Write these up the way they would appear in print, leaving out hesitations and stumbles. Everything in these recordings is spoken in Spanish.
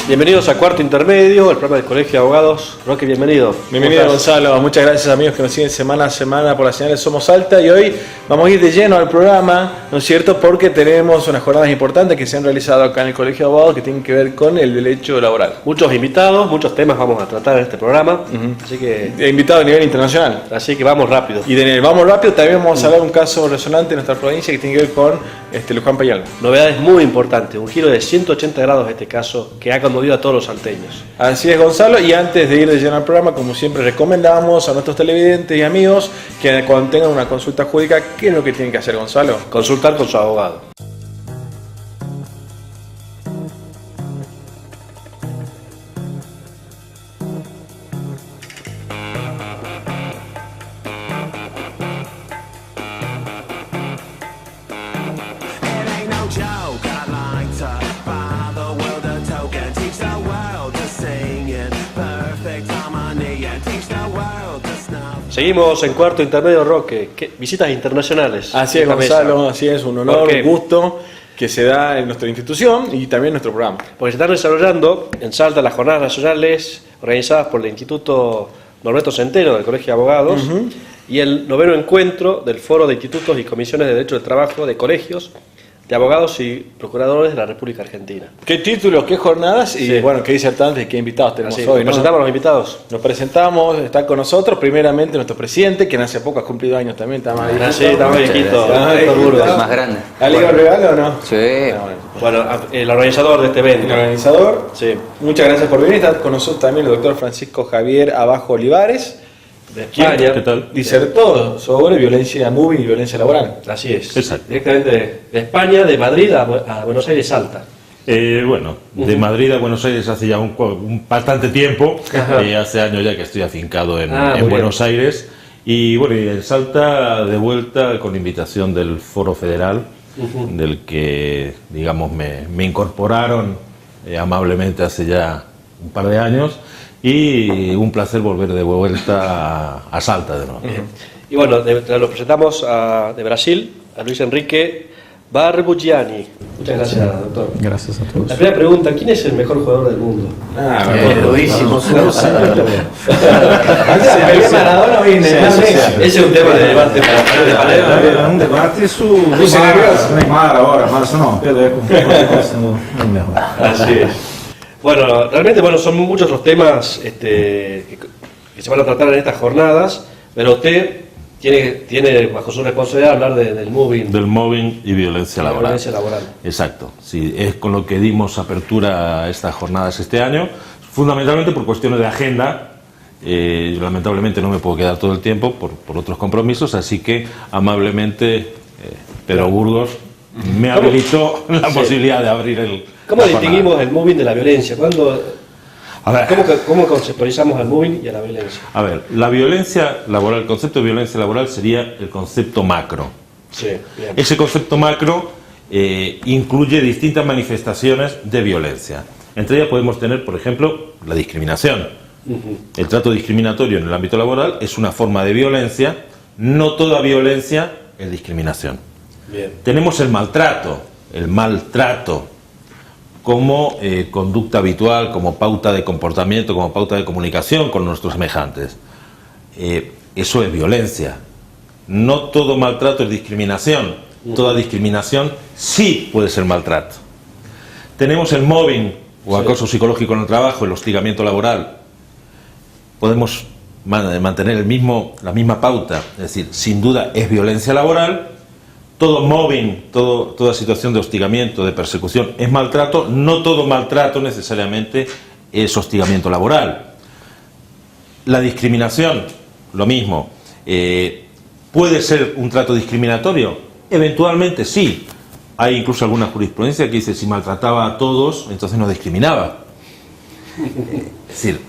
Bienvenidos a Cuarto Intermedio, el programa del Colegio de Abogados. Roque, bienvenido. Bienvenido, Gonzalo. Muchas gracias, amigos que nos siguen semana a semana por las señales Somos Salta. Y hoy vamos a ir de lleno al programa, ¿no es cierto? Porque tenemos unas jornadas importantes que se han realizado acá en el Colegio de Abogados que tienen que ver con el derecho laboral. Muchos invitados, muchos temas vamos a tratar en este programa. Así que invitado a nivel internacional. Así que vamos rápido. Y de vamos rápido, también vamos a hablar de un caso resonante en nuestra provincia que tiene que ver con Luján Peñalba. Novedades muy importantes, un giro de 180 grados este caso que ha conmovido a todos los salteños. Así es, Gonzalo, y antes de ir de lleno al programa, como siempre recomendamos a nuestros televidentes y amigos que cuando tengan una consulta jurídica, ¿qué es lo que tienen que hacer, Gonzalo? Consultar con su abogado. Seguimos en Cuarto Intermedio, Roque. Visitas internacionales. Así es, Gonzalo, así es, un honor, un gusto que se da en nuestra institución y también en nuestro programa. Porque se están desarrollando en Salta las jornadas nacionales organizadas por el Instituto Norberto Centeno del Colegio de Abogados y el 9º encuentro del Foro de Institutos y Comisiones de Derecho del Trabajo de Colegios de Abogados y Procuradores de la República Argentina. ¿Qué títulos, qué jornadas y sí, bueno, qué disertantes y qué invitados tenemos hoy? ¿Nos presentamos a los invitados? Nos presentamos, está con nosotros primeramente nuestro presidente, quien hace poco ha cumplido años también, está más viejito. Sí, está más viejito. Más grande. ¿Ha ligado el regalo o no? Sí. Bueno, el organizador de este evento. El organizador. Sí. Muchas gracias por venir. Está con nosotros también el doctor Francisco Javier Abajo Olivares. De España. ¿Qué tal? Disertó sobre violencia móvil y violencia laboral. Así es. Exacto. Directamente de España, de Madrid a Buenos Aires, Salta. De Madrid a Buenos Aires hace ya un bastante tiempo. Hace años ya que estoy afincado en Buenos Aires. Y bueno, y en Salta de vuelta con invitación del Foro Federal, del que, digamos, me incorporaron amablemente hace ya un par de años. Y un placer volver de vuelta a Salta de nuevo. Y bueno, lo presentamos de Brasil, a Luis Enrique Barbugiani. Muchas gracias, doctor. Gracias a todos. La primera pregunta, ¿quién es el mejor jugador del mundo? Durísimo. Maradona viene. Ese es un tema de debate para Un debate su Neymar ahora, mas no, Pelé sendo o melhor. Así es. Bueno, realmente son muchos los temas que se van a tratar en estas jornadas, pero usted tiene bajo su responsabilidad hablar del mobbing. Del mobbing y violencia laboral. Violencia laboral. Exacto, sí, es con lo que dimos apertura a estas jornadas este año, fundamentalmente por cuestiones de agenda. Yo lamentablemente no me puedo quedar todo el tiempo por otros compromisos, así que amablemente Pedro Burgos me habilitó la posibilidad de abrir el... ¿Cómo distinguimos el mobbing de la violencia? ¿Cómo conceptualizamos al mobbing y a la violencia? A ver, la violencia laboral, el concepto de violencia laboral sería el concepto macro. Sí, bien. Ese concepto macro incluye distintas manifestaciones de violencia. Entre ellas podemos tener, por ejemplo, la discriminación. El trato discriminatorio en el ámbito laboral es una forma de violencia. No toda violencia es discriminación. Bien. Tenemos el maltrato como conducta habitual, como pauta de comportamiento, como pauta de comunicación con nuestros semejantes. Eso es violencia. No todo maltrato es discriminación. Toda discriminación sí puede ser maltrato. Tenemos el mobbing o acoso psicológico en el trabajo, el hostigamiento laboral. Podemos mantener la misma pauta, es decir, sin duda es violencia laboral. Todo mobbing, toda situación de hostigamiento, de persecución es maltrato. No todo maltrato necesariamente es hostigamiento laboral. La discriminación, lo mismo. ¿Puede ser un trato discriminatorio? Eventualmente sí. Hay incluso alguna jurisprudencia que dice si maltrataba a todos, entonces no discriminaba. Es decir,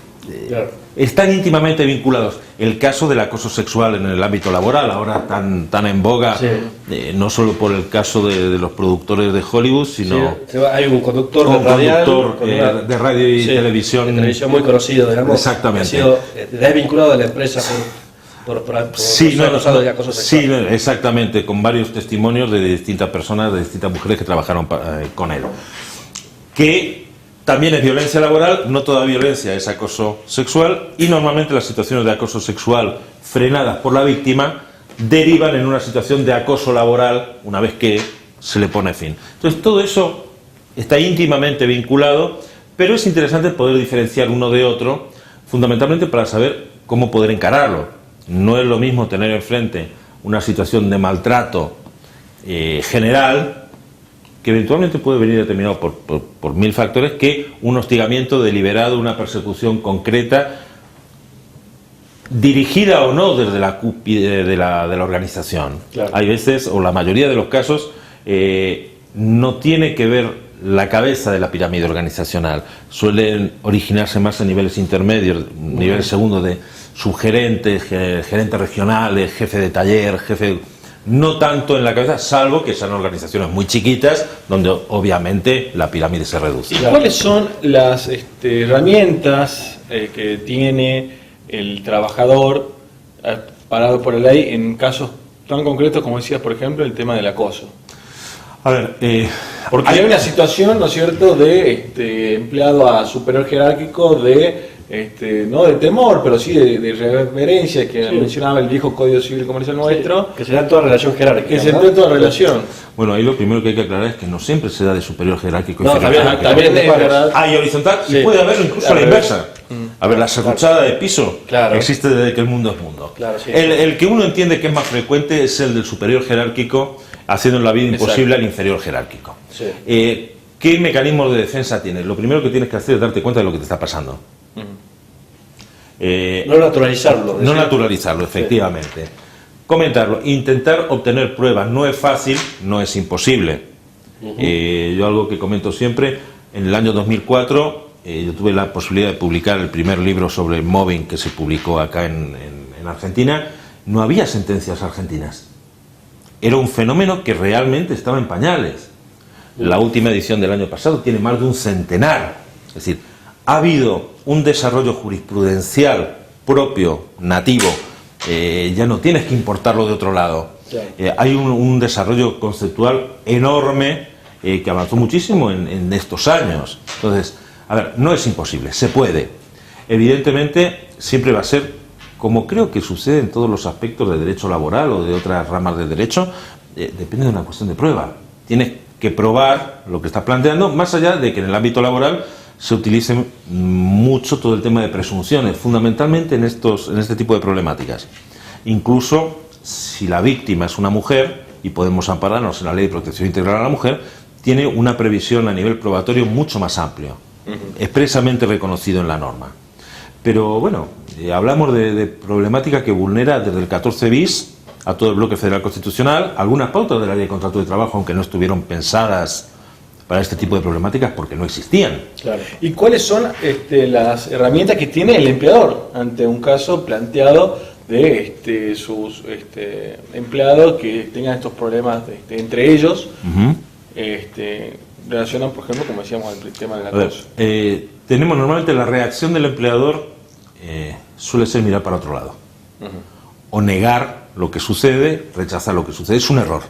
están íntimamente vinculados. El caso del acoso sexual en el ámbito laboral, ahora tan en boga, no solo por el caso de los productores de Hollywood, sino hay un conductor de radio y televisión, de televisión muy conocido, digamos, exactamente, que ha sido desvinculado de la empresa por acusado de acoso sexual. Sí, exactamente, con varios testimonios de distintas personas, de distintas mujeres que trabajaron con él, que también es violencia laboral, no toda violencia es acoso sexual y normalmente las situaciones de acoso sexual frenadas por la víctima derivan en una situación de acoso laboral una vez que se le pone fin. Entonces todo eso está íntimamente vinculado, pero es interesante poder diferenciar uno de otro, fundamentalmente para saber cómo poder encararlo. No es lo mismo tener enfrente una situación de maltrato general, que eventualmente puede venir determinado por mil factores, que un hostigamiento deliberado, una persecución concreta, dirigida o no desde la cúpula de la organización. Claro. Hay veces, o la mayoría de los casos, no tiene que ver la cabeza de la pirámide organizacional. Suelen originarse más en niveles intermedios, niveles segundos de subgerentes, gerentes regionales, jefe de taller, jefe... No tanto en la cabeza, salvo que sean organizaciones muy chiquitas, donde obviamente la pirámide se reduce. ¿Y cuáles son las herramientas que tiene el trabajador parado por la ley en casos tan concretos como decías, por ejemplo, el tema del acoso? A ver, porque hay una situación, ¿no es cierto?, de empleado a superior jerárquico no de temor, pero sí de reverencia, que mencionaba el viejo Código Civil Comercial nuestro. Que se da toda relación jerárquica. Que se da toda relación. Bueno, ahí lo primero que hay que aclarar es que no siempre se da de superior jerárquico. No, también es verdad. Hay horizontal y puede haber incluso la inversa. A ver, la serruchada de piso existe desde que el mundo es mundo. Claro, sí. El que uno entiende que es más frecuente es el del superior jerárquico haciendo la vida imposible al inferior jerárquico. Sí. ¿Qué mecanismos de defensa tienes? Lo primero que tienes que hacer es darte cuenta de lo que te está pasando. No naturalizarlo. No naturalizarlo, efectivamente. Sí. Comentarlo, intentar obtener pruebas. No es fácil, no es imposible. Yo algo que comento siempre, en el año 2004 yo tuve la posibilidad de publicar el primer libro sobre el mobbing que se publicó acá en Argentina. No había sentencias argentinas. Era un fenómeno que realmente estaba en pañales. La última edición del año pasado tiene más de un centenar. Es decir, ha habido un desarrollo jurisprudencial propio, nativo. Ya no tienes que importarlo de otro lado. Hay un desarrollo conceptual enorme que avanzó muchísimo en estos años. Entonces, a ver, no es imposible, se puede. Evidentemente, siempre va a ser, como creo que sucede en todos los aspectos de derecho laboral o de otras ramas de derecho, depende de una cuestión de prueba. Tienes que probar lo que estás planteando, más allá de que en el ámbito laboral se utilice mucho todo el tema de presunciones, fundamentalmente en este tipo de problemáticas. Incluso si la víctima es una mujer, y podemos ampararnos en la Ley de Protección Integral a la Mujer, tiene una previsión a nivel probatorio mucho más amplio, expresamente reconocido en la norma. Pero bueno, hablamos de problemática que vulnera desde el 14 bis a todo el bloque federal constitucional, algunas pautas de la Ley de Contrato de Trabajo, aunque no estuvieron pensadas para este tipo de problemáticas porque no existían. Claro. ¿Y cuáles son las herramientas que tiene el empleador ante un caso planteado de sus empleados que tengan estos problemas entre ellos? Relacionan, por ejemplo, como decíamos, el tema del acoso. Tenemos normalmente la reacción del empleador suele ser mirar para otro lado. O negar lo que sucede, rechazar lo que sucede. Es un error.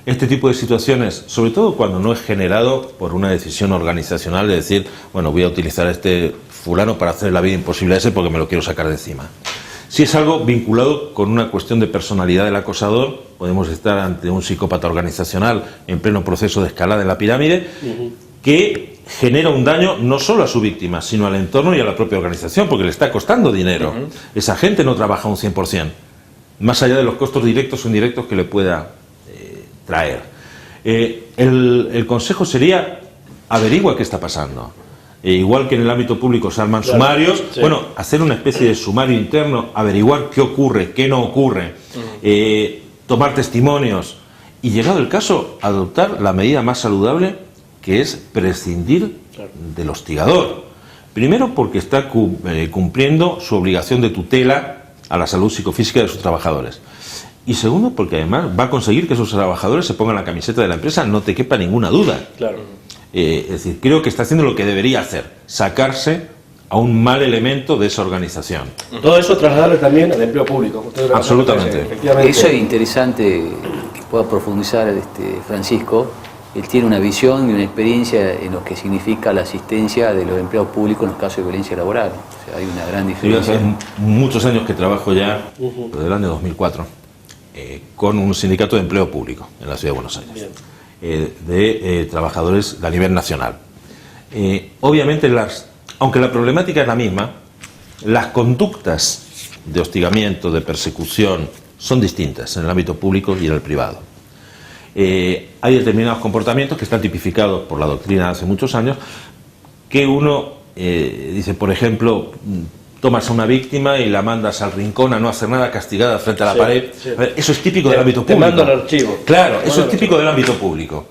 Este tipo de situaciones, sobre todo cuando no es generado por una decisión organizacional de decir, bueno, voy a utilizar a este fulano para hacer la vida imposible a ese porque me lo quiero sacar de encima. Si es algo vinculado con una cuestión de personalidad del acosador, podemos estar ante un psicópata organizacional en pleno proceso de escalada en la pirámide, que genera un daño no solo a su víctima, sino al entorno y a la propia organización, porque le está costando dinero. Esa gente no trabaja un 100%, más allá de los costos directos o indirectos que le pueda traer. El consejo sería: averigua qué está pasando. Igual que en el ámbito público se arman sumarios, bueno, hacer una especie de sumario interno, averiguar qué ocurre, qué no ocurre, tomar testimonios y, llegado el caso, adoptar la medida más saludable, que es prescindir del hostigador. Primero, porque está cumpliendo su obligación de tutela a la salud psicofísica de sus trabajadores. Y segundo, porque además va a conseguir que esos trabajadores se pongan la camiseta de la empresa, no te quepa ninguna duda. Es decir, creo que está haciendo lo que debería hacer, sacarse a un mal elemento de esa organización. Todo eso trasladarle también al empleo público. Absolutamente. Eso es interesante que pueda profundizar Francisco, él tiene una visión y una experiencia en lo que significa la asistencia de los empleados públicos en los casos de violencia laboral. O sea, hay una gran diferencia. Hace muchos años que trabajo ya, desde el año 2004, con un sindicato de empleo público en la Ciudad de Buenos Aires, de trabajadores a nivel nacional. Obviamente, aunque la problemática es la misma, las conductas de hostigamiento, de persecución, son distintas en el ámbito público y en el privado. Hay determinados comportamientos que están tipificados por la doctrina de hace muchos años, que uno dice, por ejemplo, tomas a una víctima y la mandas al rincón a no hacer nada, castigada frente a la pared. A ver, eso es típico del ámbito público. Te mando al archivo. Claro, eso es típico del ámbito público.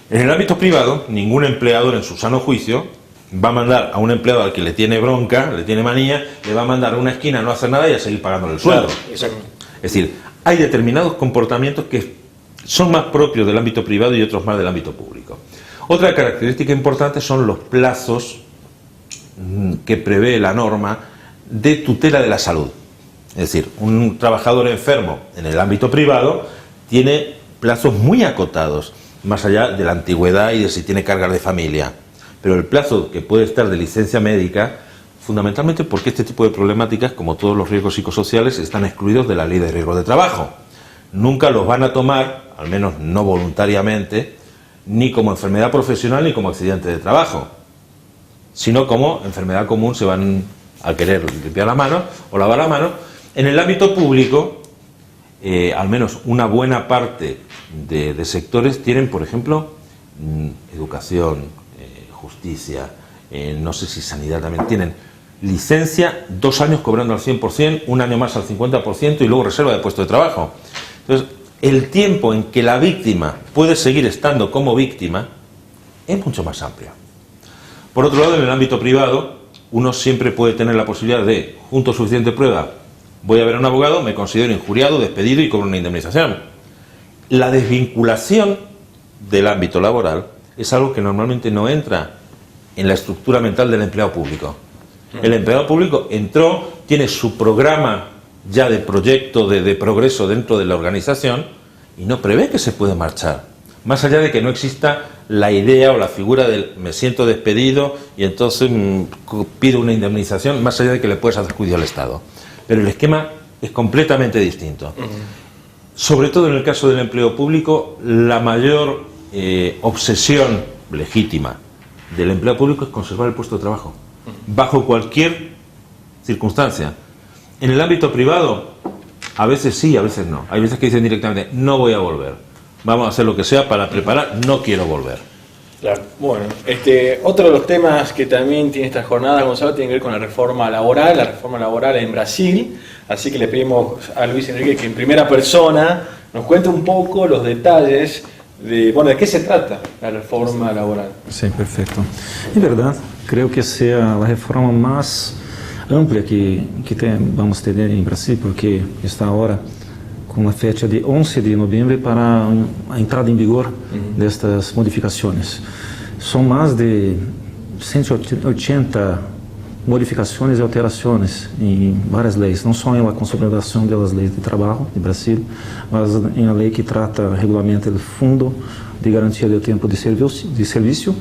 En el ámbito privado, ningún empleador en su sano juicio va a mandar a un empleado al que le tiene bronca, le tiene manía, le va a mandar a una esquina a no hacer nada y a seguir pagándole el sueldo. Exacto. Es decir, hay determinados comportamientos que son más propios del ámbito privado y otros más del ámbito público. Otra característica importante son los plazos que prevé la norma de tutela de la salud. Es decir, un trabajador enfermo en el ámbito privado tiene plazos muy acotados, más allá de la antigüedad y de si tiene cargas de familia. Pero el plazo que puede estar de licencia médica, fundamentalmente porque este tipo de problemáticas, como todos los riesgos psicosociales, están excluidos de la ley de riesgos de trabajo. Nunca los van a tomar, al menos no voluntariamente, ni como enfermedad profesional ni como accidente de trabajo, sino como enfermedad común. Se van a querer limpiar la mano o lavar la mano. En el ámbito público, al menos una buena parte de sectores tienen, por ejemplo, educación, justicia, no sé si sanidad también, tienen licencia, 2 años cobrando al 100%, 1 año más al 50% y luego reserva de puesto de trabajo. Entonces, el tiempo en que la víctima puede seguir estando como víctima es mucho más amplio. Por otro lado, en el ámbito privado, uno siempre puede tener la posibilidad de, junto a suficiente prueba, voy a ver a un abogado, me considero injuriado, despedido y cobro una indemnización. La desvinculación del ámbito laboral es algo que normalmente no entra en la estructura mental del empleado público. El empleado público entró, tiene su programa ya de proyecto de progreso dentro de la organización y no prevé que se puede marchar. Más allá de que no exista la idea o la figura del me siento despedido y entonces pido una indemnización, más allá de que le puedes hacer juicio al Estado. Pero el esquema es completamente distinto. Sobre todo en el caso del empleo público, la mayor obsesión legítima del empleo público es conservar el puesto de trabajo, bajo cualquier circunstancia. En el ámbito privado, a veces sí, a veces no. Hay veces que dicen directamente, no voy a volver. Vamos a hacer lo que sea para preparar, no quiero volver. Claro. Bueno, otro de los temas que también tiene esta jornada, Gonzalo, tiene que ver con la reforma laboral en Brasil. Así que le pedimos a Luis Enrique que en primera persona nos cuente un poco los detalles de qué se trata la reforma laboral. Sí, perfecto. En verdad, creo que sea la reforma más amplia que vamos a tener en Brasil, porque está ahora com a fecha de 11 de novembro para a entrada em vigor destas modificações. São mais de 180 modificações e alterações em várias leis, não só em la consolidação das leis de trabalho de Brasil, mas em a lei que trata, regulamenta o Fundo de Garantia do Tempo de Serviço,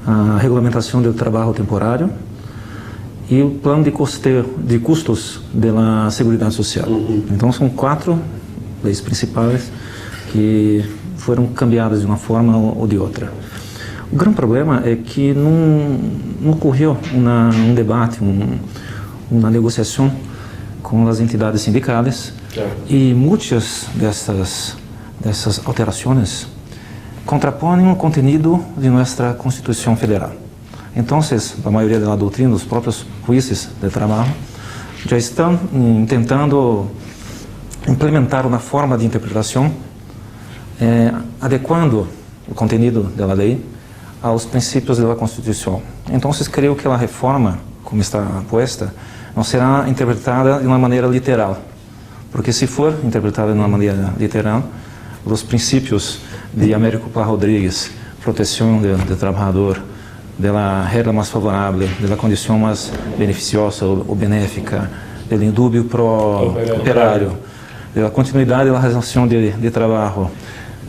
a regulamentação do trabalho temporário e o plano de custos da Seguridade Social. Então são 4 leis principais que foram cambiadas de uma forma ou de outra. O grande problema é que não ocorreu um debate, uma negociação com as entidades sindicais, e muitas dessas alterações contrapõem o conteúdo de nossa Constituição Federal. Então, a maioria da doutrina, dos próprios juízes de trabalho, já estão tentando implementar uma forma de interpretação adequando o conteúdo da lei aos princípios da Constituição. Então, creio que a reforma, como está posta, não será interpretada de uma maneira literal, porque se for interpretada de uma maneira literal, os princípios de Américo Pá Rodrigues, proteção do trabalhador, da regra mais favorável, da condição mais beneficiosa ou benéfica, do indúbio pro operário, da continuidade da relação de trabalho,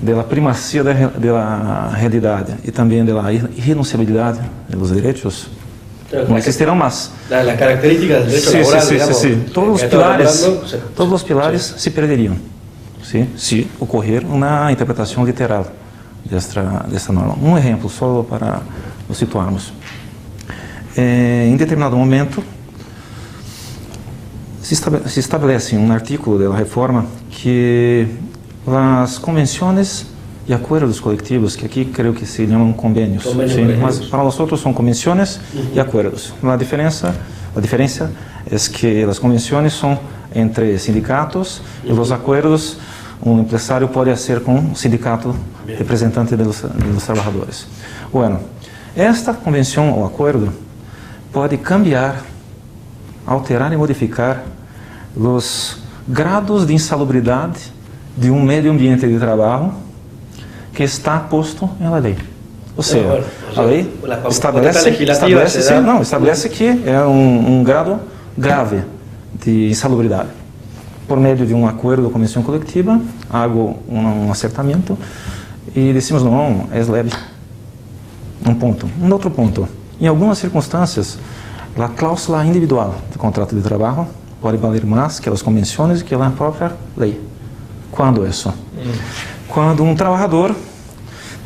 da primazia da realidade e também da irrenunciabilidade dos direitos, não existirão mais. Las características del derecho laboral, digamos, Todos os pilares se perderiam, se ocorrer uma interpretação literal desta norma. Um exemplo, só para nos situarmos. Em determinado momento, se estabelece um artículo da reforma que as convenções e acordos coletivos, que aqui creio que se chamam convênios, mas para nós outros são convenções e acordos. A diferença é que as convenções são entre sindicatos e os acordos um empresário pode ser com um sindicato representante dos trabalhadores. Bueno, esta convenção ou acordo pode cambiar, alterar e modificar os grados de insalubridade de um meio ambiente de trabalho que está posto na lei. Ou seja, a lei estabelece que é um grado grave de insalubridade. Por meio de um acordo ou convenção coletiva, hago um acertamento e decimos, não, é leve. Um ponto. Um outro ponto. Em algumas circunstâncias, a cláusula individual do contrato de trabalho pode valer mais que as convenções e que a própria lei. Quando isso? Quando um trabalhador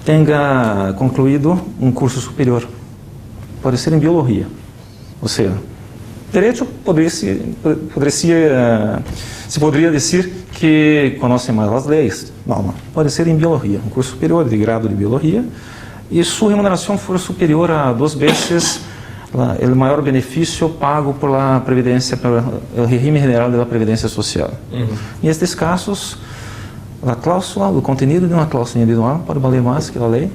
tenha concluído um curso superior. Pode ser em biologia. Ou seja, direito se poderia dizer que conhece mais as leis. Não. Pode ser em biologia, um curso superior de grado de biologia, e sua remuneração for superior a 2 vezes o maior benefício pago por la previdência, pelo regime general da previdência social. Em estes casos, a cláusula, o conteúdo de uma cláusula individual pode valer mais que a lei,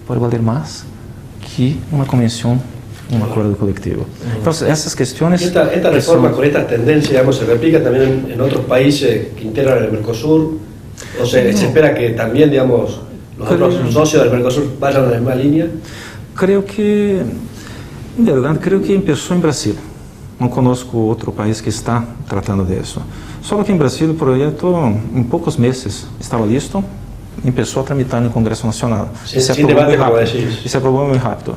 pode valer mais que uma convenção, um acordo colectivo. Então, essas questões... Esta reforma con esta tendencia, digamos, se replica también en otros países que integran el Mercosur, o se espera que también, digamos, los otros socios del Mercosur vayan en la misma línea. Creio que, em verdade, começou em Brasil. Não conosco outro país que está tratando disso. Só que em Brasil o projeto, em poucos meses, estava listo e começou a tramitar no Congresso Nacional. Isso se aprovou muito rápido.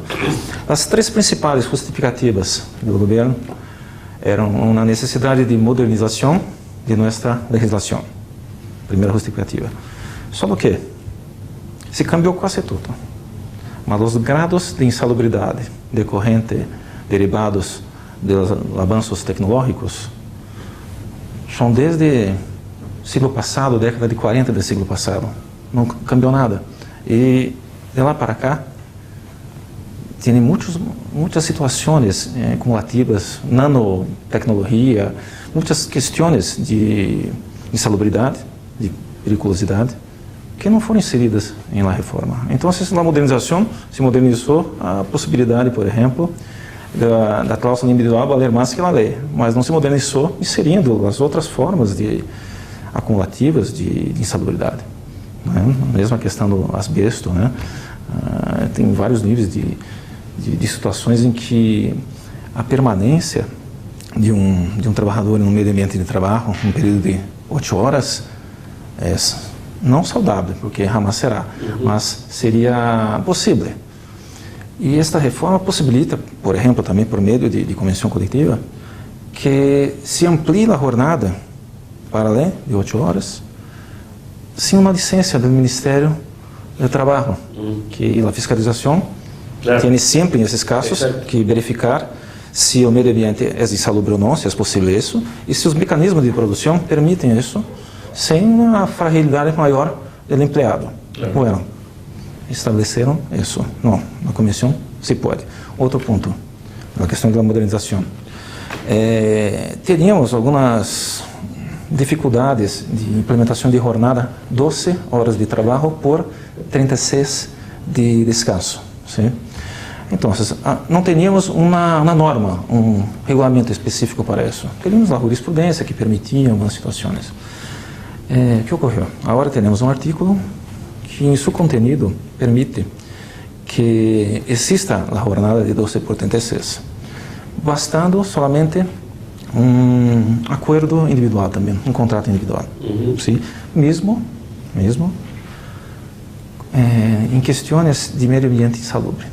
As 3 principais justificativas do governo eram uma necessidade de modernização de nossa legislação. Primeira justificativa. Só que se cambiou quase tudo. Mas os grados de insalubridade decorrente, derivados dos avanços tecnológicos, são desde siglo passado, década de 40 do siglo passado. Não cambiou nada. E de lá para cá, tem muitas situações cumulativas, nanotecnologia, muitas questões de insalubridade, de periculosidade, que não foram inseridas na reforma. Então, a modernização se modernizou a possibilidade, por exemplo, da cláusula individual valer mais que a lei, mas não se modernizou inserindo as outras formas acumulativas de insalubridade. Né? A mesma questão do asbesto, né? Tem vários níveis de situações em que a permanência de um trabalhador no meio ambiente de trabalho, um período de 8 horas, é não saudável, porque jamais será, mas seria possível. E esta reforma possibilita, por exemplo, também por meio de convenção coletiva, que se amplie a jornada para além de 8 horas, sem uma licença do Ministério do Trabalho, que a fiscalização tem sempre, nesses casos, que verificar se o meio ambiente é insalubre ou não, se é possível isso, e se os mecanismos de produção permitem isso, sem uma fragilidade maior do empregado. Bueno, estabeleceram isso. Não, na comissão se pode. Outro ponto, a questão da modernização. Teríamos algumas dificuldades de implementação de jornada, 12 horas de trabalho por 36 de descanso. Sim? Então, não teríamos uma norma, um regulamento específico para isso. Teríamos a jurisprudência que permitia algumas situações. O que ocorreu? Agora temos um artículo que em seu conteúdo permite que exista a jornada de 12 por 36, bastando somente um acordo individual também, um contrato individual. Sim? Mesmo em questões de meio ambiente insalubre.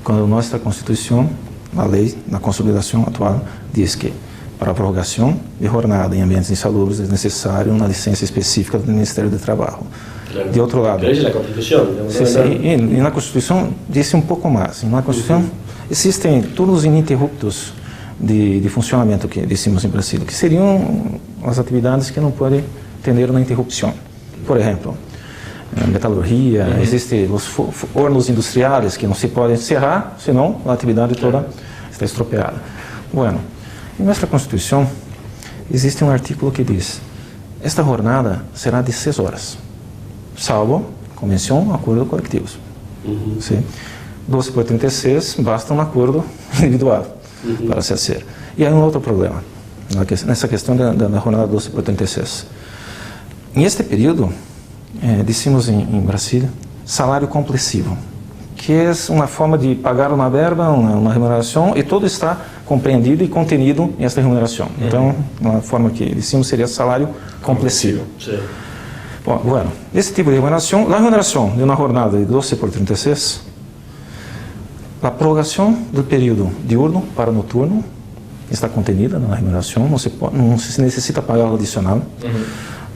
Quando nossa Constituição, a lei, na consolidação atual, diz que para a prorrogação de jornada em ambientes insalubres é necessário uma licença específica do Ministério do Trabalho. Claro. De outro lado, Pero esa es la Constitución. sim, e na Constituição disse um pouco mais. Na Constituição existem todos os ininterruptos de funcionamento que dissemos em Brasília, que seriam as atividades que não podem ter uma interrupção. Por exemplo, metalurgia, existem os hornos industriais que não se podem encerrar, senão a atividade toda está estropeada. Bueno, em nossa Constituição existe um artículo que diz: esta jornada será de 6 horas, salvo convenção, acordo coletivos. Sim. 12 por 36 basta um acordo individual para se fazer. E há um outro problema nessa questão da jornada 12 por 36. Em este período, dissemos em Brasília, salário complessivo, que é uma forma de pagar uma verba, uma remuneração, e tudo está compreendido e contenido nesta remuneração. Então, uma forma que dissemos seria salário complessivo. Sí. Bom, bueno, esse tipo de remuneração, a remuneração de uma jornada de 12 por 36, a prorrogação do período diurno para noturno está contenida na remuneração, não se necessita pagar o adicional.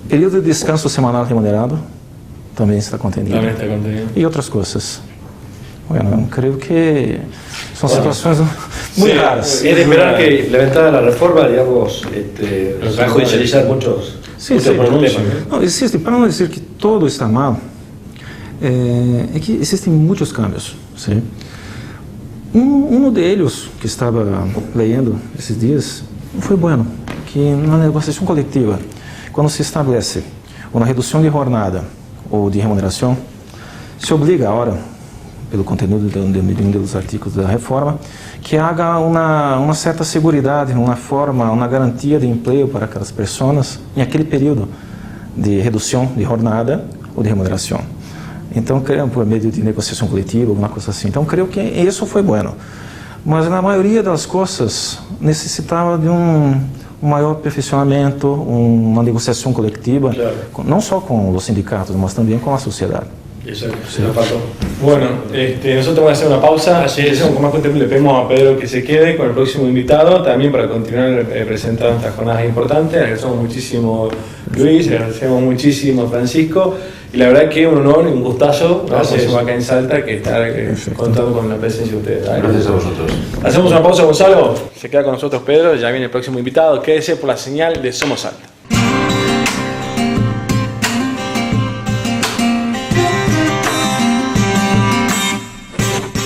Período de descanso semanal remunerado também está contenido. E outras coisas. Bueno, creio que são situações muito raras. Es de esperar que implementada la reforma, digamos, va a judicializar muchos problemas. Não, existe, para não dizer que todo está mal, é que existem muitos cambios. Sim? Um deles, que estava lendo esses dias, foi bueno, que na negociação coletiva, quando se estabelece uma redução de jornada ou de remuneração, se obriga agora, pelo conteúdo de um dos artigos da reforma, que haja uma certa seguridade, uma garantia de emprego para aquelas pessoas em aquele período de redução de jornada ou de remuneração. Então, creio, por meio de negociação coletiva, alguma coisa assim. Então, creio que isso foi bueno. Mas, na maioria das coisas, necessitava de um maior aperfeiçoamento, uma negociação coletiva, claro, não só com os sindicatos, mas também com a sociedade. Exacto. Sí. Bueno, nosotros vamos a hacer una pausa. Como más contenido, le pedimos a Pedro que se quede con el próximo invitado, también para continuar presentando estas jornadas importantes. Agradecemos muchísimo Luis, agradecemos muchísimo Francisco, y la verdad que es un honor y un gustazo, ¿no? Acá en Salta, que estar contando con la presencia de ustedes. ¿Vale? Gracias a vosotros. Hacemos una pausa, Gonzalo. Se queda con nosotros Pedro, ya viene el próximo invitado. Quédese por la señal de Somos Salta.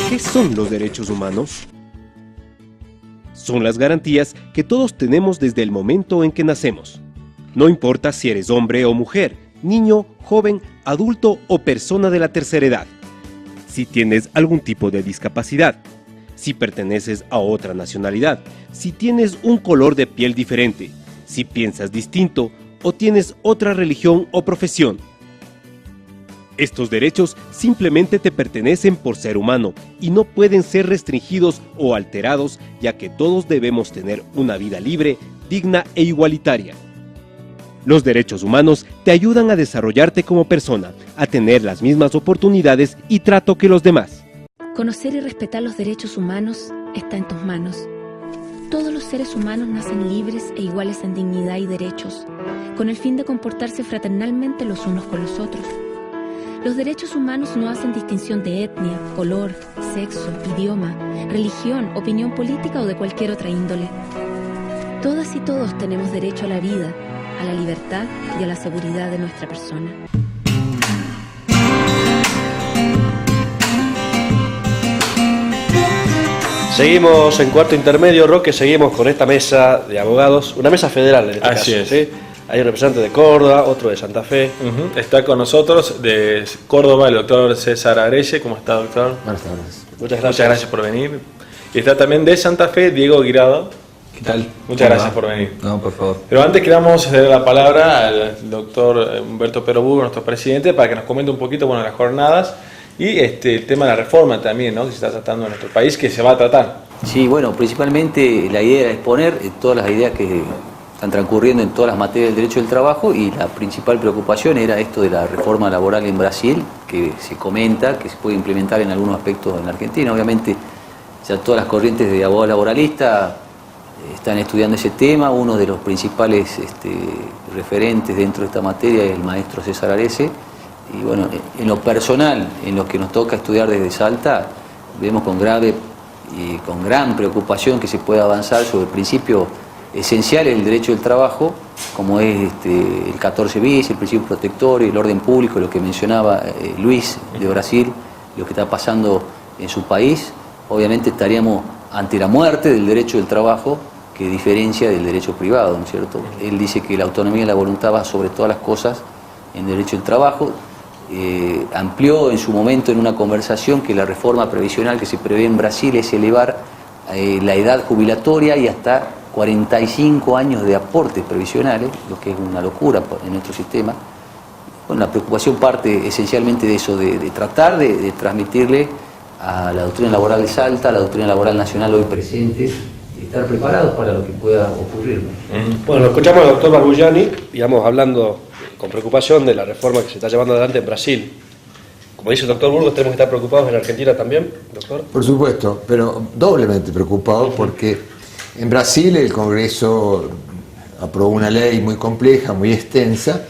¿Qué son los derechos humanos? Son las garantías que todos tenemos desde el momento en que nacemos. No importa si eres hombre o mujer, niño, joven, adulto o persona de la tercera edad. Si tienes algún tipo de discapacidad, si perteneces a otra nacionalidad, si tienes un color de piel diferente, si piensas distinto o tienes otra religión o profesión. Estos derechos simplemente te pertenecen por ser humano y no pueden ser restringidos o alterados, ya que todos debemos tener una vida libre, digna e igualitaria. Los derechos humanos te ayudan a desarrollarte como persona, a tener las mismas oportunidades y trato que los demás. Conocer y respetar los derechos humanos está en tus manos. Todos los seres humanos nacen libres e iguales en dignidad y derechos, con el fin de comportarse fraternalmente los unos con los otros. Los derechos humanos no hacen distinción de etnia, color, sexo, idioma, religión, opinión política o de cualquier otra índole. Todas y todos tenemos derecho a la vida, a la libertad y a la seguridad de nuestra persona. Seguimos en cuarto intermedio, Roque, seguimos con esta mesa de abogados, una mesa federal en este Así caso. es. ¿Sí? Hay un representante de Córdoba, otro de Santa Fe. Está con nosotros de Córdoba el doctor César Arelle. ¿Cómo está, doctor? Buenas tardes. Muchas Muchas gracias por venir. Y está también de Santa Fe Diego Guirado. ¿Qué tal? Muchas gracias por venir. No, por favor. Pero antes queremos ceder la palabra al doctor Humberto Peroburo, nuestro presidente, para que nos comente un poquito las jornadas y el tema de la reforma también, ¿no? Que se está tratando en nuestro país, que se va a tratar. Sí, bueno, principalmente la idea era exponer todas las ideas que están transcurriendo en todas las materias del derecho del trabajo, y la principal preocupación era esto de la reforma laboral en Brasil, que se comenta que se puede implementar en algunos aspectos en Argentina. Obviamente ya todas las corrientes de abogados laboralistas están estudiando ese tema. Uno de los principales referentes dentro de esta materia es el maestro César Arese, y bueno, en lo personal, en lo que nos toca estudiar desde Salta, vemos con gran preocupación que se pueda avanzar sobre el principio esenciales del derecho del trabajo, como es el 14 bis, el principio protector y el orden público, lo que mencionaba Luis de Brasil, lo que está pasando en su país. Obviamente estaríamos ante la muerte del derecho del trabajo, que diferencia del derecho privado, ¿no es cierto? Él dice que la autonomía y la voluntad va sobre todas las cosas en el derecho del trabajo. Amplió en su momento en una conversación que la reforma previsional que se prevé en Brasil es elevar la edad jubilatoria y hasta 45 años de aportes previsionales, lo que es una locura en nuestro sistema. Bueno, la preocupación parte esencialmente de eso, de tratar de transmitirle a la doctrina laboral de Salta, a la doctrina laboral nacional hoy presente, y estar preparados para lo que pueda ocurrir. Bueno, lo escuchamos al doctor Barbugiani, digamos, hablando con preocupación de la reforma que se está llevando adelante en Brasil. Como dice el doctor Burgos, tenemos que estar preocupados en Argentina también, doctor. Por supuesto, pero doblemente preocupados porque en Brasil el Congreso aprobó una ley muy compleja, muy extensa,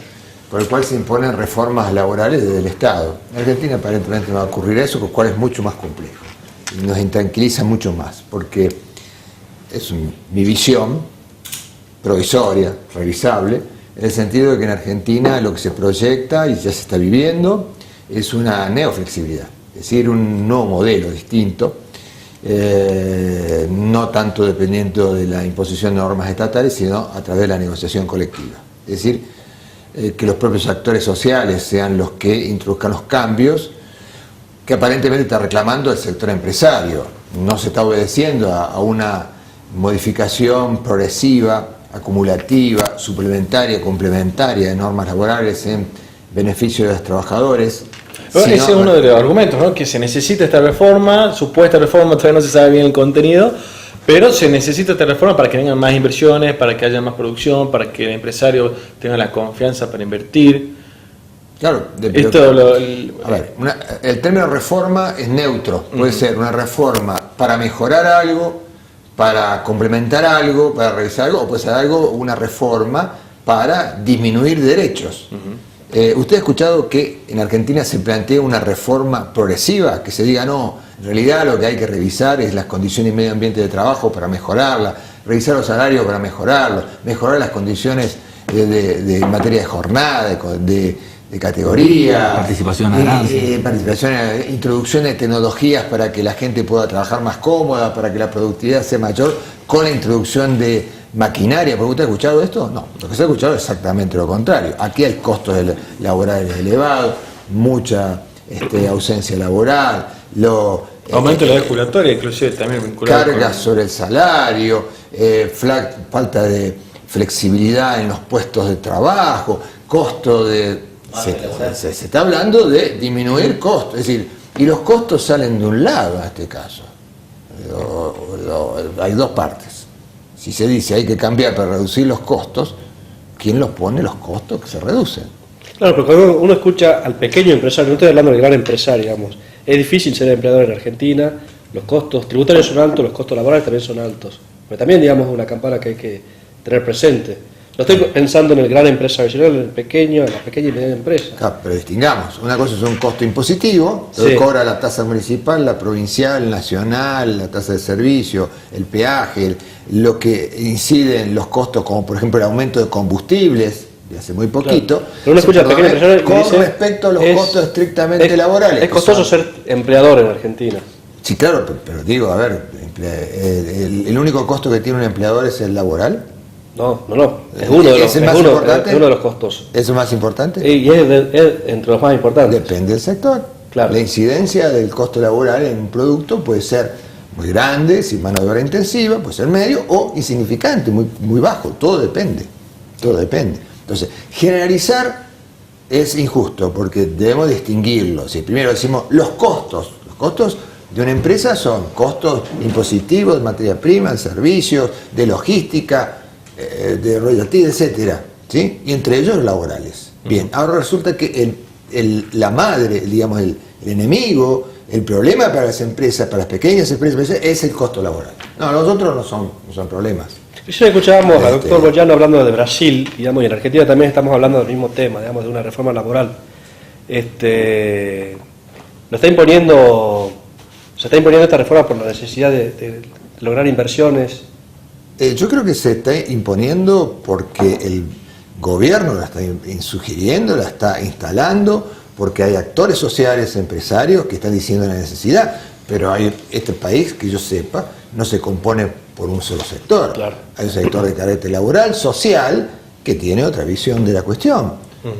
por el cual se imponen reformas laborales desde el Estado. En Argentina aparentemente no va a ocurrir eso, lo cual es mucho más complejo y nos intranquiliza mucho más, porque es mi visión provisoria, revisable, en el sentido de que en Argentina lo que se proyecta y ya se está viviendo es una neoflexibilidad, es decir, un nuevo modelo distinto, no tanto dependiendo de la imposición de normas estatales, sino a través de la negociación colectiva. Es decir, que los propios actores sociales sean los que introduzcan los cambios que aparentemente está reclamando el sector empresario. No se está obedeciendo a una modificación progresiva, acumulativa, suplementaria, complementaria de normas laborales en beneficio de los trabajadores. Ese es uno de los argumentos, ¿no? Que se necesita esta reforma, supuesta reforma, todavía no se sabe bien el contenido, pero se necesita esta reforma para que vengan más inversiones, para que haya más producción, para que el empresario tenga la confianza para invertir. Claro, el término reforma es neutro, puede ser una reforma para mejorar algo, para complementar algo, para revisar algo, o puede ser una reforma para disminuir derechos. ¿Usted ha escuchado que en Argentina se plantea una reforma progresiva? Que se diga, no, en realidad lo que hay que revisar es las condiciones y medio ambiente de trabajo para mejorarla, revisar los salarios para mejorarlo, mejorar las condiciones de materia de jornada, de categoría, participación introducción de tecnologías para que la gente pueda trabajar más cómoda, para que la productividad sea mayor, con la introducción de maquinaria. ¿Por usted ha escuchado esto? No, lo que se ha escuchado es exactamente lo contrario. Aquí el costo laboral es elevado, mucha ausencia laboral, aumento de la edad jubilatoria, inclusive también vinculado cargas sobre el salario, falta de flexibilidad en los puestos de trabajo, costo de... Se está hablando de disminuir costos, es decir, y los costos salen de un lado en este caso. Hay dos partes. Si se dice hay que cambiar para reducir los costos, ¿quién los pone los costos que se reducen? Claro, pero cuando uno escucha al pequeño empresario, no estoy hablando del gran empresario, digamos, es difícil ser empleador en Argentina, los costos tributarios son altos, los costos laborales también son altos. Pero también, digamos, es una campana que hay que tener presente. No estoy pensando en el gran empresario, sino en el pequeño, en la pequeña y mediana empresa. Claro, pero distingamos. Una cosa es un costo impositivo, que cobra la tasa municipal, la provincial, el nacional, la tasa de servicio, el peaje, lo que incide en los costos, como por ejemplo el aumento de combustibles, de hace muy poquito. Claro. Pero uno escucha al pequeño empresario con respecto a los costos estrictamente laborales. Es costoso ser empleador en Argentina. Sí, claro, pero digo, a ver, ¿el único costo que tiene un empleador es el laboral? No. Es uno de los costos. ¿Es el más importante? Y es entre los más importantes. Depende del sector. Claro. La incidencia del costo laboral en un producto puede ser muy grande, sin mano de obra intensiva, puede ser medio o insignificante, muy bajo. Todo depende. Entonces, generalizar es injusto porque debemos distinguirlo. Si primero decimos los costos de una empresa son costos impositivos de materia prima, de servicios, de logística, de royalties, etcétera, ¿sí? Y entre ellos laborales. Bien, ahora resulta que la madre, digamos, el enemigo, el problema para las empresas, para las pequeñas empresas, es el costo laboral. No, los otros no son problemas. Yo escuchábamos al doctor Moyano hablando de Brasil, digamos, y en Argentina también estamos hablando del mismo tema, digamos, de una reforma laboral. Lo está imponiendo, se está imponiendo esta reforma por la necesidad de lograr inversiones. Yo creo que se está imponiendo porque el gobierno la está sugiriendo, la está instalando, porque hay actores sociales, empresarios que están diciendo la necesidad, pero este país, que yo sepa, no se compone por un solo sector. Claro. Hay un sector de carácter laboral, social, que tiene otra visión de la cuestión,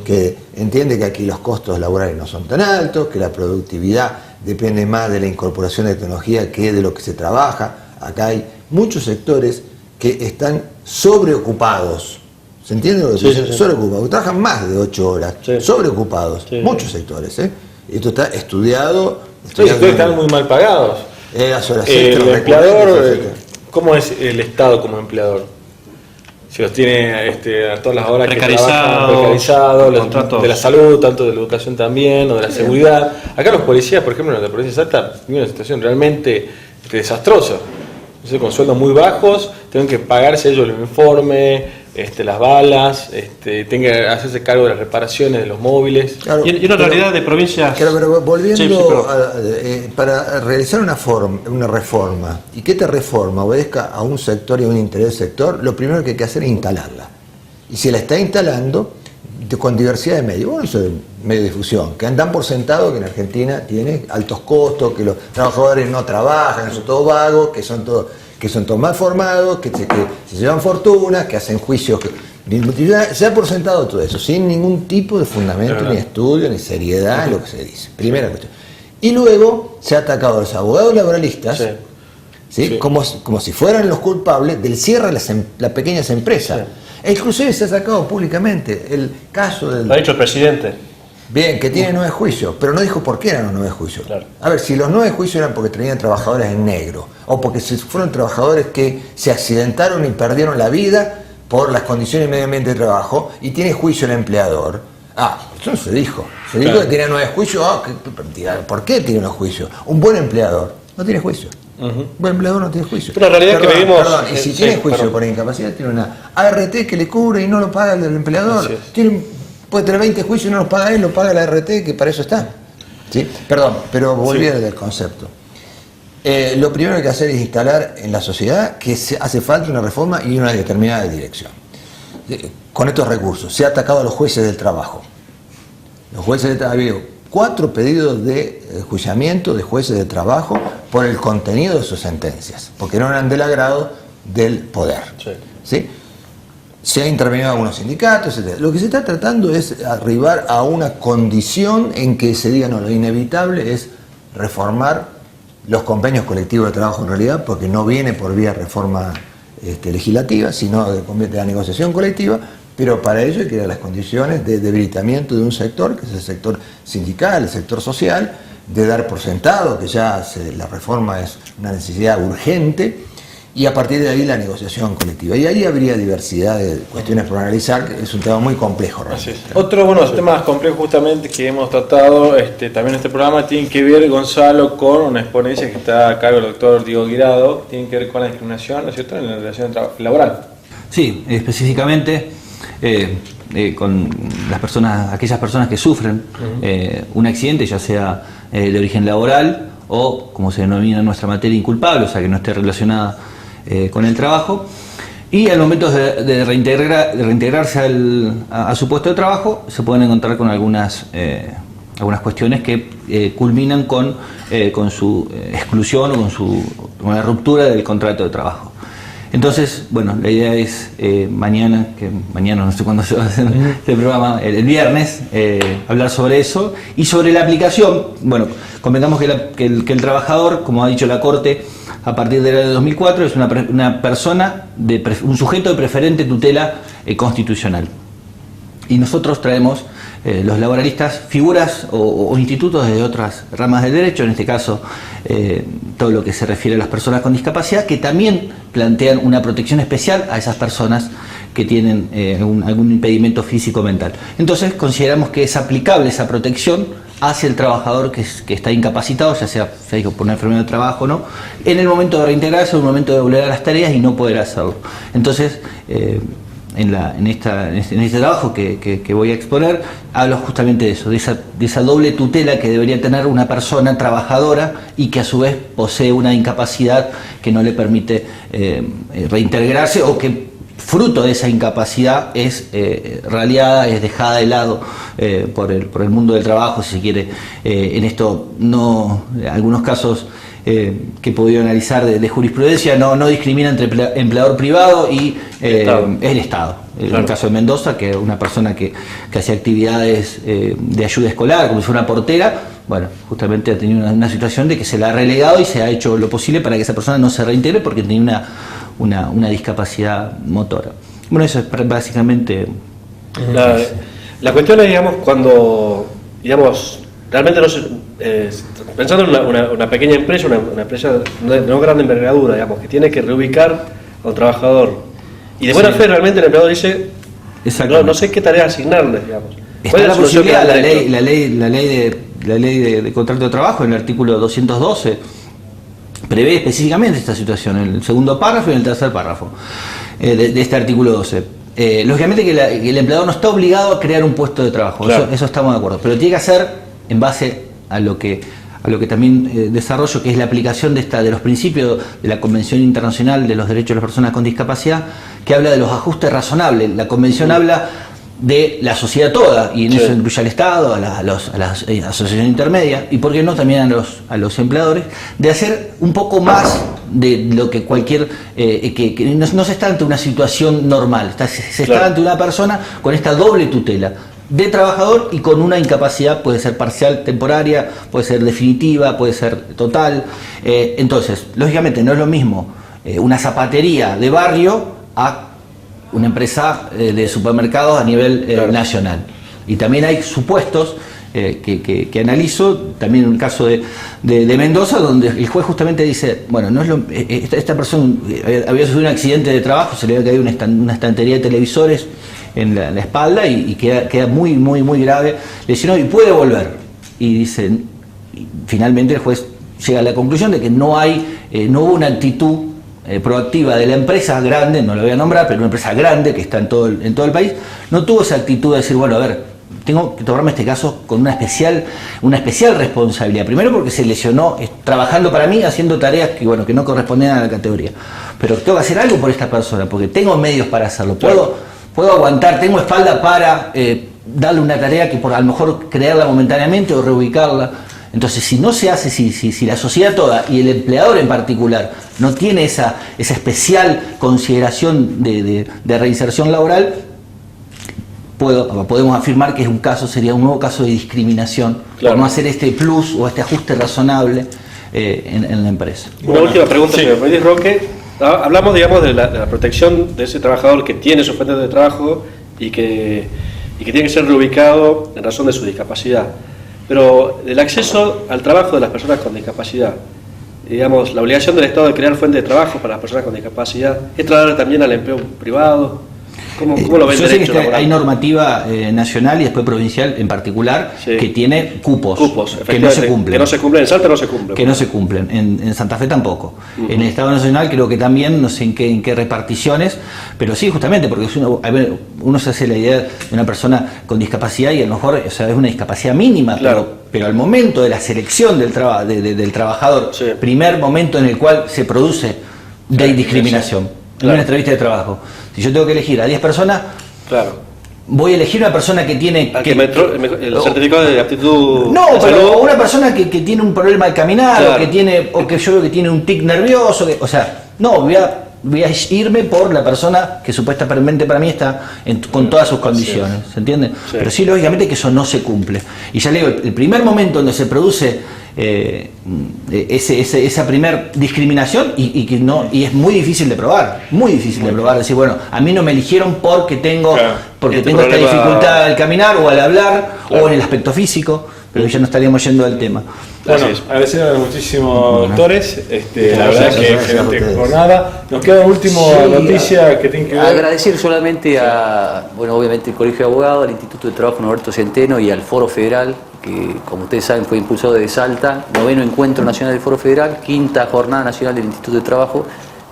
que entiende que aquí los costos laborales no son tan altos, que la productividad depende más de la incorporación de tecnología que de lo que se trabaja. Acá hay muchos sectores que están sobreocupados. ¿Se entiende lo que dice? Sí. Sobreocupados, trabajan más de 8 horas, sobreocupados, muchos sectores. Esto está estudiado. Los sectores están muy mal pagados. Las horas el empleador, ¿cómo es el Estado como empleador? Si los tiene a todas las horas precarizados, de la salud, tanto de la educación también, o de la seguridad. Acá los policías, por ejemplo, en la Provincia de Salta, viven una situación realmente desastrosa. Entonces, con sueldos muy bajos, tienen que pagarse ellos el uniforme, las balas, tienen que hacerse cargo de las reparaciones de los móviles. Claro, y una realidad de provincias. Claro, pero volviendo para realizar una reforma, y que esta reforma obedezca a un sector y a un interés del sector, lo primero que hay que hacer es instalarla. Y si la está instalando, con diversidad de medios, bueno, eso es medio de difusión, que andan por sentado que en Argentina tiene altos costos, que los trabajadores no trabajan, que son todos vagos, que son todos mal formados, que se llevan fortunas, que hacen juicios. Se da por sentado todo eso, sin ningún tipo de fundamento, ni estudio, ni seriedad en lo que se dice. Primera cuestión. Y luego se ha atacado a los abogados laboralistas, ¿sí? Como si fueran los culpables del cierre de las pequeñas empresas. Sí. E inclusive se ha sacado públicamente el caso del... Lo ha dicho el presidente. Bien, que tiene 9 juicios, pero no dijo por qué eran los 9 juicios. Claro. A ver, si los 9 juicios eran porque tenían trabajadores en negro, o porque fueron trabajadores que se accidentaron y perdieron la vida por las condiciones de medio ambiente de trabajo, y tiene juicio el empleador. Eso no se dijo. Se dijo que tenía 9 juicios. ¿Por qué tiene unos juicios? Un buen empleador no tiene juicio. Un buen empleador no tiene juicio. Pero la realidad es que vivimos... y si tiene juicio por incapacidad, tiene una ART que le cubre y no lo paga el empleador. Puede tener 20 juicios y no los paga él, lo paga la ART, que para eso está. ¿Sí? Perdón, pero volviendo del concepto. Lo primero que hay que hacer es instalar en la sociedad que hace falta una reforma y una determinada dirección. Con estos recursos, se ha atacado a los jueces del trabajo. Los jueces del trabajo, ha habido 4 pedidos de enjuiciamiento de jueces de trabajo por el contenido de sus sentencias, porque no eran del agrado del poder. ¿Sí? Se ha intervenido en algunos sindicatos, etc. Lo que se está tratando es arribar a una condición en que se diga, no, lo inevitable es reformar los convenios colectivos de trabajo en realidad, porque no viene por vía reforma legislativa, sino de la negociación colectiva, pero para ello hay que dar las condiciones de debilitamiento de un sector, que es el sector sindical, el sector social, de dar por sentado que ya la reforma es una necesidad urgente, y a partir de ahí la negociación colectiva. Y ahí habría diversidad de cuestiones por analizar, que es un tema muy complejo. Otro de los temas complejos justamente que hemos tratado también en este programa tiene que ver, Gonzalo, con una exponencia que está a cargo del doctor Diego Guirado, tiene que ver con la discriminación, ¿no es cierto?, en la relación laboral. Sí, específicamente con aquellas personas que sufren un accidente, ya sea de origen laboral o, como se denomina en nuestra materia, inculpable, o sea que no esté relacionada con el trabajo, y al momento de reintegrarse a su puesto de trabajo se pueden encontrar con algunas cuestiones que culminan con su exclusión o con la ruptura del contrato de trabajo. Entonces, bueno, la idea es mañana no sé cuándo se va a hacer este programa, el viernes, hablar sobre eso y sobre la aplicación. Bueno, convengamos que el trabajador, como ha dicho la Corte, a partir del año 2004 es una persona, un sujeto de preferente tutela constitucional. Y nosotros traemos, los laboralistas, figuras o institutos de otras ramas del derecho, en este caso todo lo que se refiere a las personas con discapacidad, que también plantean una protección especial a esas personas que tienen algún impedimento físico o mental. Entonces consideramos que es aplicable esa protección hacia el trabajador que está incapacitado, ya sea por una enfermedad de trabajo o no, en el momento de reintegrarse o en el momento de volver a las tareas y no poder hacerlo. Entonces, en este trabajo que voy a exponer, hablo justamente de eso, de esa doble tutela que debería tener una persona trabajadora y que a su vez posee una incapacidad que no le permite reintegrarse, o que fruto de esa incapacidad es raleada, es dejada de lado por el mundo del trabajo, si se quiere. En esto, algunos casos que he podido analizar de jurisprudencia no discrimina entre empleador privado y el Estado. En el caso de Mendoza, que una persona que hacía actividades de ayuda escolar, como si fuera una portera, bueno, justamente ha tenido una situación de que se la ha relegado y se ha hecho lo posible para que esa persona no se reintegre porque tenía una discapacidad motora. Bueno, eso es básicamente... La cuestión es, digamos, cuando, digamos, realmente no se, pensando en una pequeña empresa, una empresa de no gran envergadura, digamos, que tiene que reubicar a un trabajador, y de buena fe realmente el empleador dice, no sé qué tarea asignarles, digamos. Está la posibilidad, la ley de contrato de trabajo, en el artículo 212, prevé específicamente esta situación, en el segundo párrafo y en el tercer párrafo de este artículo 12. Lógicamente que el empleador no está obligado a crear un puesto de trabajo, claro. Eso estamos de acuerdo, pero tiene que hacer en base a lo que también desarrollo, que es la aplicación de los principios de la Convención Internacional de los Derechos de las Personas con Discapacidad, que habla de los ajustes razonables. La Convención habla de la sociedad toda, y en eso incluye al Estado, a las asociaciones intermedias, y por qué no también a los empleadores, de hacer un poco más de lo que cualquier... que no se está ante una situación normal, se está ante una persona con esta doble tutela de trabajador y con una incapacidad, puede ser parcial, temporaria, puede ser definitiva, puede ser total. Entonces, lógicamente no es lo mismo una zapatería de barrio a una empresa de supermercados a nivel nacional. Y también hay supuestos que analizo, también en el caso de Mendoza, donde el juez justamente dice, bueno, no es esta persona había sufrido un accidente de trabajo, se le había caído una estantería de televisores en la espalda y queda muy, muy, muy grave, lesionado, y puede volver. Y dice, finalmente el juez llega a la conclusión de que no hubo una actitud proactiva de la empresa grande, no lo voy a nombrar, pero una empresa grande que está en todo el país, no tuvo esa actitud de decir, bueno, a ver, tengo que tomarme este caso con una especial responsabilidad. Primero porque se lesionó trabajando para mí, haciendo tareas que no correspondían a la categoría. Pero tengo que hacer algo por esta persona, porque tengo medios para hacerlo. Puedo aguantar, tengo espalda para darle una tarea que por a lo mejor crearla momentáneamente o reubicarla. Entonces, si no se hace, si la sociedad toda y el empleador en particular no tiene esa especial consideración de reinserción laboral, podemos afirmar que sería un nuevo caso de discriminación, por no hacer este plus o este ajuste razonable en la empresa. Una última pregunta, señor Rodríguez Roque. Hablamos, digamos, de la protección de ese trabajador que tiene su fuente de trabajo y que tiene que ser reubicado en razón de su discapacidad. Pero el acceso al trabajo de las personas con discapacidad, digamos, la obligación del Estado de crear fuentes de trabajo para las personas con discapacidad, ¿es trasladar también al empleo privado? ¿Cómo lo ven? Yo sé que hay normativa nacional y después provincial en particular que tiene cupos que no se cumplen. Que no se cumplen, en Salta no se cumplen. Que no se cumplen, en Santa Fe tampoco. En el Estado Nacional creo que también, no sé en qué reparticiones, pero sí, justamente, porque uno se hace la idea de una persona con discapacidad y a lo mejor es una discapacidad mínima, pero al momento de la selección del trabajador, primer momento en el cual se produce discriminación. En una entrevista de trabajo. Si yo tengo que elegir a 10 personas, voy a elegir una persona que tiene... el certificado de aptitud... No, pero una persona que tiene un problema de caminar, o que yo veo que tiene un tic nervioso, voy a irme por la persona que supuestamente para mí está con todas sus condiciones, ¿se entiende? Pero sí, lógicamente que eso no se cumple. Y ya le digo, el primer momento donde se produce esa primer discriminación y es muy difícil de probar, decir, bueno, a mí no me eligieron porque tengo esta dificultad al caminar o al hablar o en el aspecto físico, pero ya no estaríamos yendo al tema. Bueno, agradeciendo muchísimo, doctores. La verdad que excelente jornada. Nos queda una última noticia que tiene que ver. Agradecer solamente a, bueno, obviamente el Colegio de Abogados, al Instituto de Trabajo Norberto Centeno y al Foro Federal, que como ustedes saben fue impulsado desde Salta, 9º Encuentro Nacional del Foro Federal, 5ª Jornada Nacional del Instituto de Trabajo,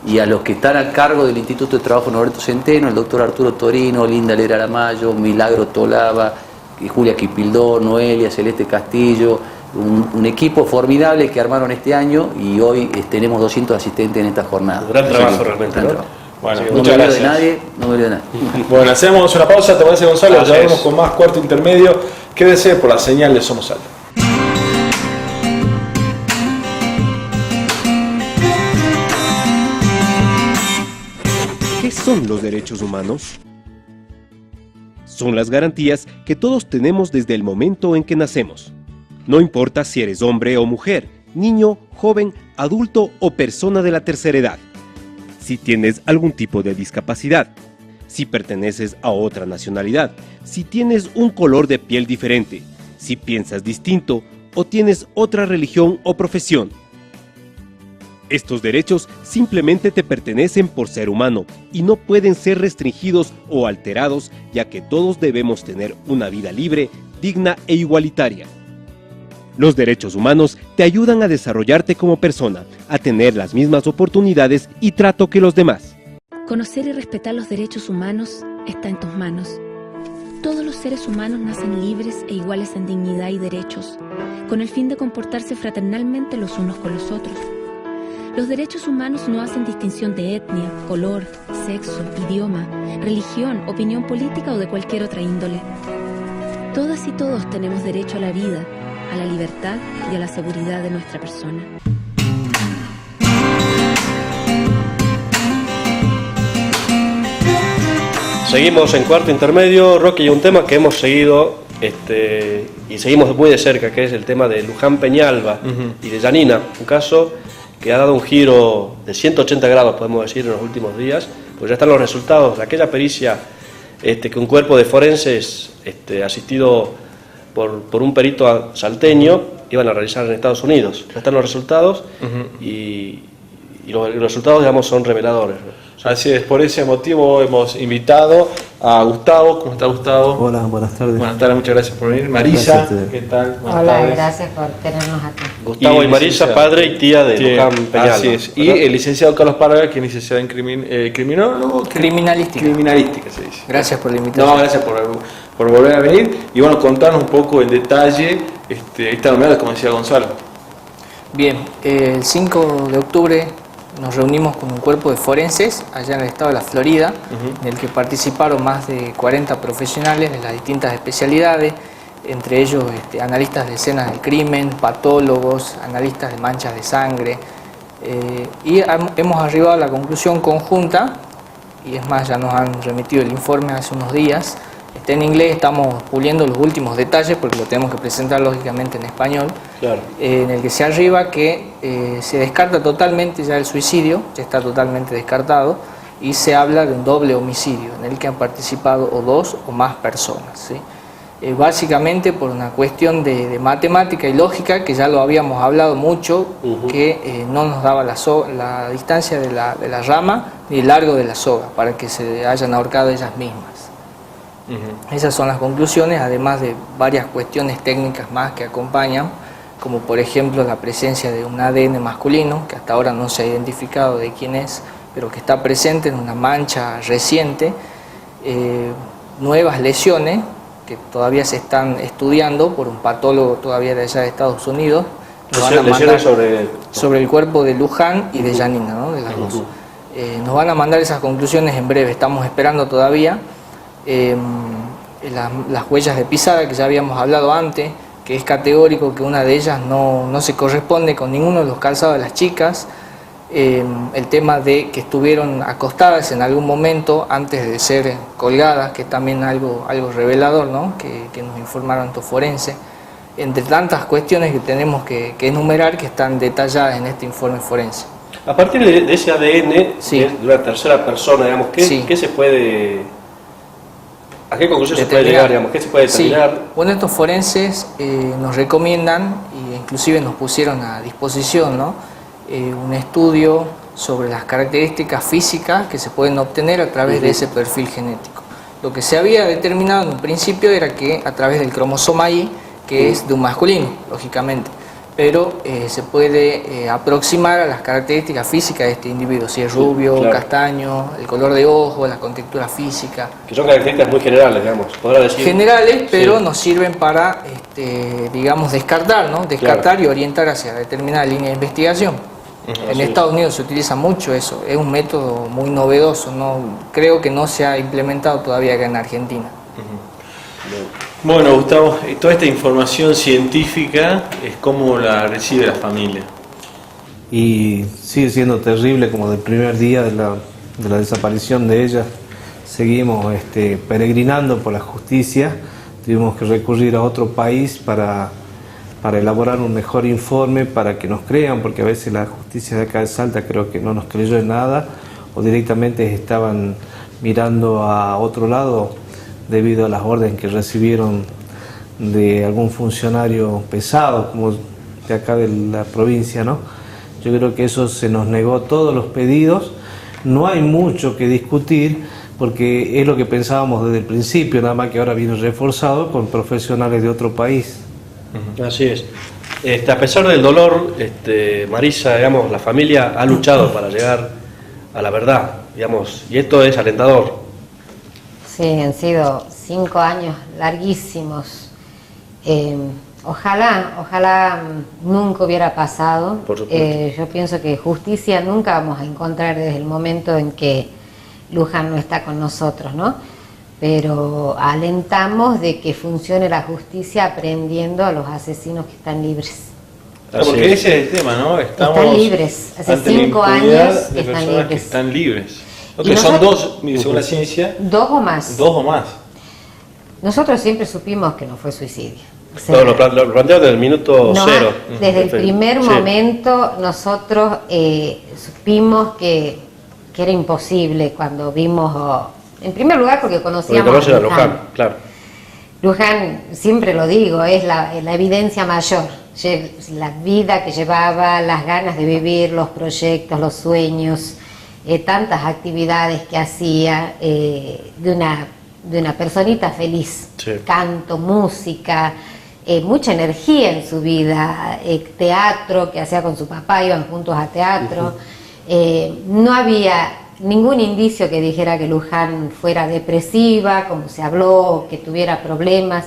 y a los que están a cargo del Instituto de Trabajo Norberto Centeno, el doctor Arturo Torino, Linda Lera Aramayo, Milagro Tolava, Julia Quipildó, Noelia, Celeste Castillo, un equipo formidable que armaron este año, y hoy tenemos 200 asistentes en esta jornada. Un gran trabajo realmente, ¿no? Bueno, no muchas me gracias. no me olvido de nadie. Bueno, hacemos una pausa, ¿te parece, Gonzalo? Ya vemos con más cuarto intermedio. Quédese por la señal de Somos Salta. ¿Qué son los derechos humanos? Son las garantías que todos tenemos desde el momento en que nacemos. No importa si eres hombre o mujer, niño, joven, adulto o persona de la tercera edad. Si tienes algún tipo de discapacidad, si perteneces a otra nacionalidad, si tienes un color de piel diferente, si piensas distinto o tienes otra religión o profesión. Estos derechos simplemente te pertenecen por ser humano y no pueden ser restringidos o alterados, ya que todos debemos tener una vida libre, digna e igualitaria. Los derechos humanos te ayudan a desarrollarte como persona, a tener las mismas oportunidades y trato que los demás. Conocer y respetar los derechos humanos está en tus manos. Todos los seres humanos nacen libres e iguales en dignidad y derechos, con el fin de comportarse fraternalmente los unos con los otros. Los derechos humanos no hacen distinción de etnia, color, sexo, idioma, religión, opinión política o de cualquier otra índole. Todas y todos tenemos derecho a la vida, a la libertad y a la seguridad de nuestra persona. Seguimos en cuarto intermedio, Roque, y un tema que hemos seguido y seguimos muy de cerca, que es el tema de Luján Peñalba y de Yanina, un caso que ha dado un giro de 180 grados, podemos decir, en los últimos días, pues ya están los resultados de aquella pericia que un cuerpo de forenses asistido por un perito salteño iban a realizar en Estados Unidos. Ya están los resultados y los resultados, digamos, son reveladores, ¿no? Así es, por ese motivo hemos invitado a Gustavo. ¿Cómo está, Gustavo? Hola, buenas tardes. Buenas tardes, muchas gracias por venir. Marisa, ¿qué tal? Buenas Hola, tardes. gracias por tenernos aquí. Gustavo y Marisa, padre y tía de Luján Peñalba. Así es. Y el licenciado Carlos Parga, que es licenciado en criminólogo. Criminalística. Criminalística se dice. Gracias por la invitación. No, gracias por volver a venir. Y bueno, contarnos un poco en detalle esta novedad, como decía Gonzalo. Bien, el 5 de octubre nos reunimos con un cuerpo de forenses allá en el estado de la Florida, en el que participaron más de 40 profesionales de las distintas especialidades, entre ellos analistas de escenas del crimen, patólogos, analistas de manchas de sangre, y hemos arribado a la conclusión conjunta, y es más, ya nos han remitido el informe hace unos días. Está en inglés, estamos puliendo los últimos detalles porque lo tenemos que presentar lógicamente en español, claro. En el que se arriba que se descarta totalmente ya el suicidio, ya está totalmente descartado, y se habla de un doble homicidio en el que han participado o dos o más personas, ¿sí? Básicamente por una cuestión de matemática y lógica, que ya lo habíamos hablado mucho, que no nos daba la distancia de la rama ni el largo de la soga para que se hayan ahorcado ellas mismas. Esas son las conclusiones, además de varias cuestiones técnicas más que acompañan, como por ejemplo la presencia de un ADN masculino, que hasta ahora no se ha identificado de quién es, pero que está presente en una mancha reciente, nuevas lesiones que todavía se están estudiando por un patólogo todavía de allá de Estados Unidos. Lesiones sobre el cuerpo de Luján y de Yanina, ¿no? De las dos. Nos van a mandar esas conclusiones en breve, estamos esperando todavía. Las huellas de pisada que ya habíamos hablado antes, que es categórico que una de ellas no se corresponde con ninguno de los calzados de las chicas. El tema de que estuvieron acostadas en algún momento antes de ser colgadas, que es también algo revelador, ¿no? que nos informaron estos forenses, entre tantas cuestiones que tenemos que enumerar, que están detalladas en este informe forense. A partir de ese ADN, sí, de una tercera persona, digamos, ¿qué se puede ¿A qué conclusión se puede llegar, digamos? ¿Qué se puede determinar? Sí. Bueno, estos forenses nos recomiendan, e inclusive nos pusieron a disposición, ¿no? Un estudio sobre las características físicas que se pueden obtener a través de ese perfil genético. Lo que se había determinado en un principio era que a través del cromosoma Y, que es de un masculino, lógicamente, pero se puede aproximar a las características físicas de este individuo, si es rubio, claro, castaño, el color de ojo, la contextura física. Que son características muy generales, digamos, podrá decir. Generales, pero nos sirven para, digamos, descartar, ¿no? Descartar, claro, y orientar hacia determinada línea de investigación. En Estados Unidos se utiliza mucho eso, es un método muy novedoso, creo que no se ha implementado todavía acá en Argentina. Bueno, Gustavo, toda esta información científica es cómo la recibe la familia. Y sigue siendo terrible, como del primer día de la desaparición de ella. Seguimos peregrinando por la justicia, tuvimos que recurrir a otro país para elaborar un mejor informe, para que nos crean, porque a veces la justicia de acá de Salta creo que no nos creyó en nada, o directamente estaban mirando a otro lado debido a las órdenes que recibieron de algún funcionario pesado, como de acá de la provincia, ¿no? Yo creo que eso se nos negó todos los pedidos, no hay mucho que discutir, porque es lo que pensábamos desde el principio, nada más que ahora viene reforzado con profesionales de otro país. Así es. A pesar del dolor, Marisa, digamos, la familia ha luchado para llegar a la verdad, digamos, y esto es alentador. Sí, han sido 5 años larguísimos. Ojalá nunca hubiera pasado. Por supuesto. Yo pienso que justicia nunca vamos a encontrar desde el momento en que Luján no está con nosotros, ¿no? Pero alentamos de que funcione la justicia aprendiendo a los asesinos que están libres. Porque ese es el tema, ¿no? Están libres. Hace 5 años están libres. Que están libres. Que son dos, según la ciencia. 2 o más. 2 o más. Nosotros siempre supimos que no fue suicidio. O sea, No, lo planteamos desde el minuto cero. Desde el primer momento nosotros supimos que era imposible cuando vimos, en primer lugar porque conocíamos a Luján, claro. Luján, siempre lo digo, es la evidencia mayor, la vida que llevaba, las ganas de vivir, los proyectos, los sueños, tantas actividades que hacía, de una personita feliz, sí. Canto, música, mucha energía en su vida, teatro que hacía con su papá, iban juntos a teatro. No había ningún indicio que dijera que Luján fuera depresiva, como se habló, que tuviera problemas.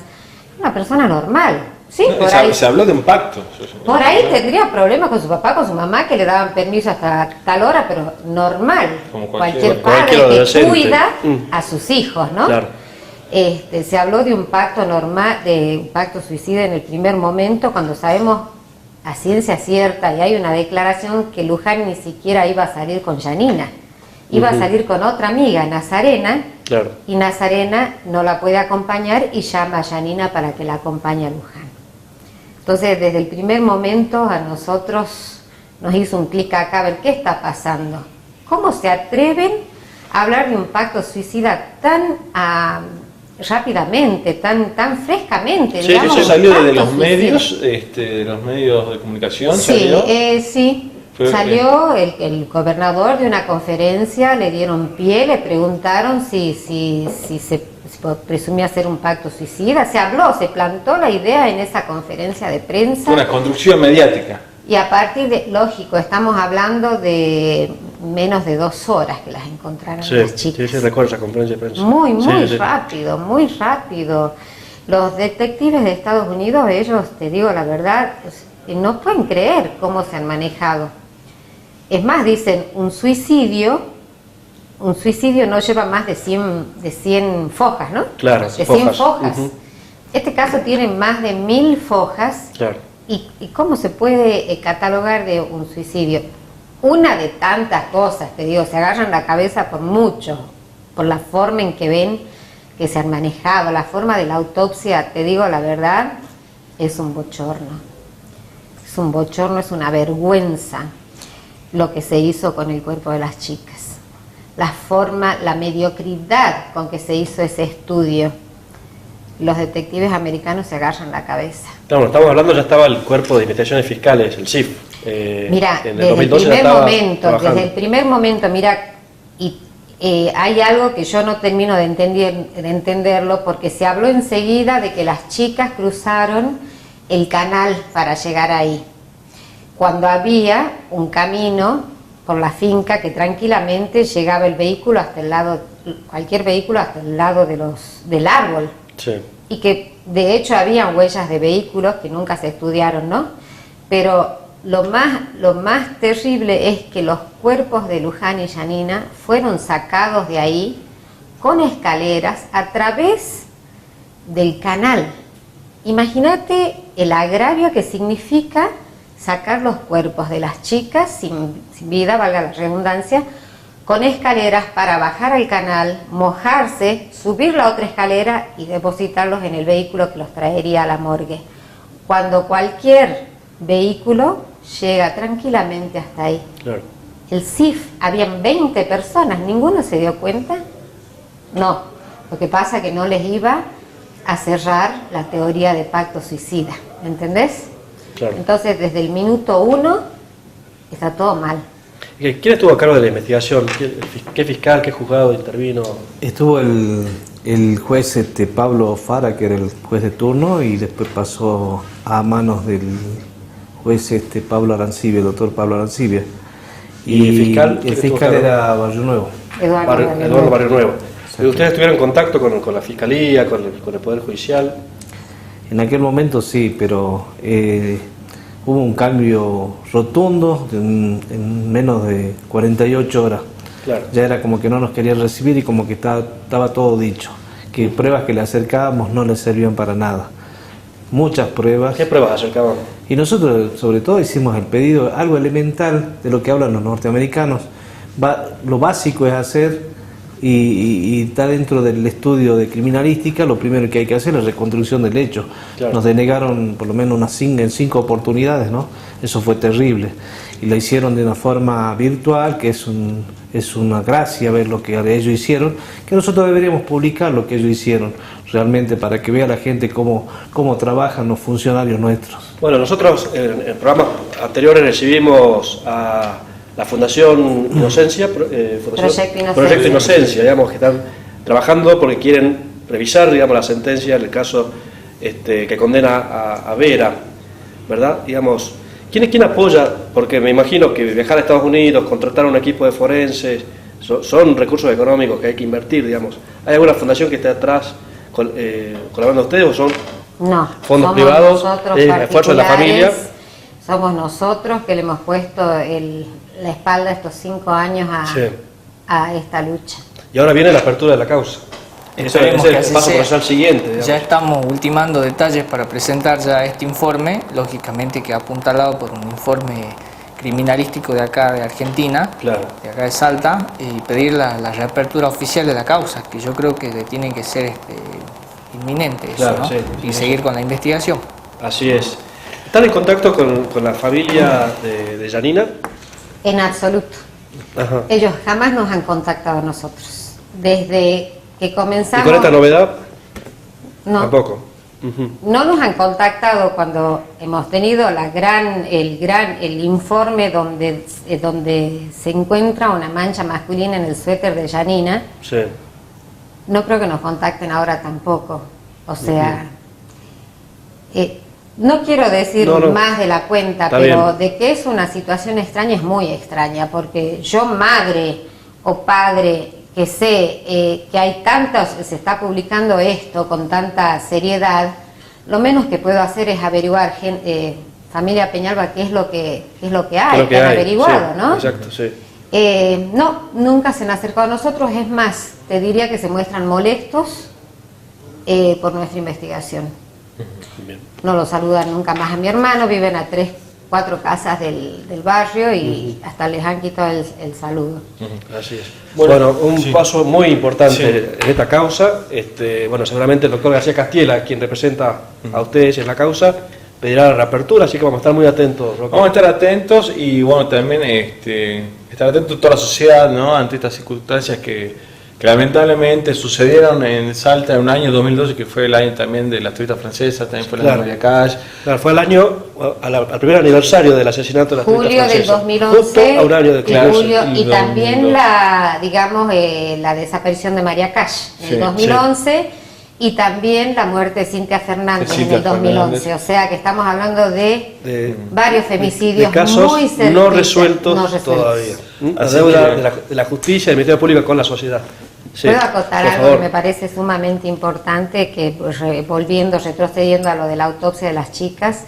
Una persona normal. Sí, se habló de un pacto. Por ahí tendría problemas con su papá, con su mamá, que le daban permiso hasta tal hora, pero normal. Como cualquier padre que cuida a sus hijos, ¿no? Claro. Se habló de un pacto normal, de un pacto suicida en el primer momento, cuando sabemos a ciencia cierta, y hay una declaración que Luján ni siquiera iba a salir con Yanina, iba a salir con otra amiga, Nazarena, claro. Y Nazarena no la puede acompañar y llama a Yanina para que la acompañe a Luján. Entonces, desde el primer momento a nosotros nos hizo un clic acá, a ver qué está pasando. ¿Cómo se atreven a hablar de un pacto suicida tan rápidamente, tan frescamente? Sí, digamos, eso salió desde los medios, de los medios de comunicación. Sí, sí. Salió el gobernador de una conferencia, le dieron pie, le preguntaron si se presumía ser un pacto suicida. Se habló, se plantó la idea en esa conferencia de prensa. Una construcción mediática. Y a partir de, lógico, estamos hablando de menos de 2 horas que las encontraron las chicas. Sí, recuerdo esa conferencia de prensa. Muy rápido, muy rápido. Los detectives de Estados Unidos, ellos, te digo la verdad, no pueden creer cómo se han manejado. Es más, dicen, un suicidio no lleva más de 100 fojas, ¿no? Claro, de 100 fojas. Este caso tiene más de 1000 fojas. Claro. ¿Y cómo se puede catalogar de un suicidio? Una de tantas cosas, te digo, se agarran la cabeza por mucho, por la forma en que ven que se han manejado, la forma de la autopsia, te digo la verdad, es un bochorno. Es un bochorno, es una vergüenza lo que se hizo con el cuerpo de las chicas. la forma, la mediocridad con que se hizo ese estudio. Los detectives americanos se agarran la cabeza. Claro, estamos hablando, ya estaba el Cuerpo de Investigaciones Fiscales, el CIF. Mira, desde el primer momento, mira, y hay algo que yo no termino de entenderlo, porque se habló enseguida de que las chicas cruzaron el canal para llegar ahí, cuando había un camino por la finca que tranquilamente llegaba el vehículo hasta el lado, cualquier vehículo hasta el lado del árbol. Sí. Y que de hecho habían huellas de vehículos que nunca se estudiaron, ¿no? Pero lo más terrible es que los cuerpos de Luján y Janina fueron sacados de ahí con escaleras a través del canal. Imagínate el agravio que significa sacar los cuerpos de las chicas sin vida, valga la redundancia, con escaleras para bajar al canal, mojarse, subir la otra escalera y depositarlos en el vehículo que los traería a la morgue. Cuando cualquier vehículo llega tranquilamente hasta ahí. Claro. El CIF, habían 20 personas, ¿ninguno se dio cuenta? No, lo que pasa es que no les iba a cerrar la teoría de pacto suicida, ¿me entendés? Claro. Entonces, desde el minuto 1 está todo mal. ¿Quién estuvo a cargo de la investigación? ¿Qué fiscal, qué juzgado intervino? Estuvo el juez Pablo Fara, que era el juez de turno, y después pasó a manos del juez Pablo Arancibia, el doctor Pablo Arancibia. ¿Y el fiscal? El fiscal era Barrio Nuevo. Eduardo Barrio Nuevo. ¿Ustedes tuvieron contacto con la Fiscalía, con el Poder Judicial? En aquel momento sí, pero hubo un cambio rotundo en menos de 48 horas. Claro. Ya era como que no nos querían recibir y como que estaba todo dicho. Que pruebas que le acercábamos no le servían para nada. Muchas pruebas. ¿Qué pruebas acercaban? Y nosotros sobre todo hicimos el pedido, algo elemental de lo que hablan los norteamericanos. Lo básico es hacer, y está dentro del estudio de criminalística, lo primero que hay que hacer es reconstrucción del hecho. Claro. Nos denegaron por lo menos en 5 oportunidades, ¿no? Eso fue terrible. Y lo hicieron de una forma virtual, que es una gracia ver lo que ellos hicieron, que nosotros deberíamos publicar lo que ellos hicieron, realmente, para que vea la gente cómo trabajan los funcionarios nuestros. Bueno, nosotros en programas anteriores recibimos a la Fundación Inocencia, Proyecto Inocencia, digamos, que están trabajando porque quieren revisar, digamos, la sentencia del caso que condena a Vera, ¿verdad? Digamos, ¿quién apoya? Porque me imagino que viajar a Estados Unidos, contratar a un equipo de forenses, son recursos económicos que hay que invertir, digamos. ¿Hay alguna fundación que esté atrás colaborando a ustedes o son fondos privados, esfuerzo de la familia? Somos nosotros que le hemos puesto la espalda estos 5 años a esta lucha. Y ahora viene la apertura de la causa. Ese es el paso procesal siguiente. Digamos. Ya estamos ultimando detalles para presentar ya este informe, lógicamente que apuntalado por un informe criminalístico de acá de Argentina, claro, de acá de Salta, y pedir la reapertura oficial de la causa, que yo creo que tiene que ser inminente eso, claro, ¿no? Y seguir con la investigación. Así es. ¿Están en contacto con la familia de Janina? En absoluto. Ajá. Ellos jamás nos han contactado a nosotros. Desde que comenzamos... ¿Y con esta novedad? No. Tampoco. No nos han contactado cuando hemos tenido el informe donde se encuentra una mancha masculina en el suéter de Janina. Sí. No creo que nos contacten ahora tampoco. O sea... no quiero decir más de la cuenta, está pero bien. De que es una situación extraña, es muy extraña, porque yo, madre o padre, que sé que hay se está publicando esto con tanta seriedad, lo menos que puedo hacer es averiguar, familia Peñalba, qué es lo que hay, que han averiguado, sí, ¿no? Exacto, sí. No, nunca se han acercado a nosotros, es más, te diría que se muestran molestos por nuestra investigación. Bien. No lo saludan nunca más a mi hermano, viven a 3, 4 casas del barrio y hasta les han quitado el saludo. Así es. Bueno, un paso muy importante en esta causa. Bueno, seguramente el doctor García Castiela, quien representa a ustedes en la causa, pedirá la reapertura, así que vamos a estar muy atentos, Roque. Vamos a estar atentos y bueno, también estar atentos toda la sociedad, ¿no? Ante estas circunstancias que lamentablemente sucedieron en Salta en un año 2012, que fue el año también de la turista francesa, también fue el año de María Cash. Claro, fue el año, al primer aniversario del asesinato de la turista francesa. Julio del 2011, justo a un año de julio, y también la desaparición de María Cash en el 2011, y también la muerte de Cintia Fernández en el 2011. O sea que estamos hablando de varios femicidios de casos muy cercanos, no resueltos todavía. La deuda de la justicia y del Ministerio Público con la sociedad. Sí, puedo acotar algo que me parece sumamente importante, que pues, retrocediendo a lo de la autopsia de las chicas,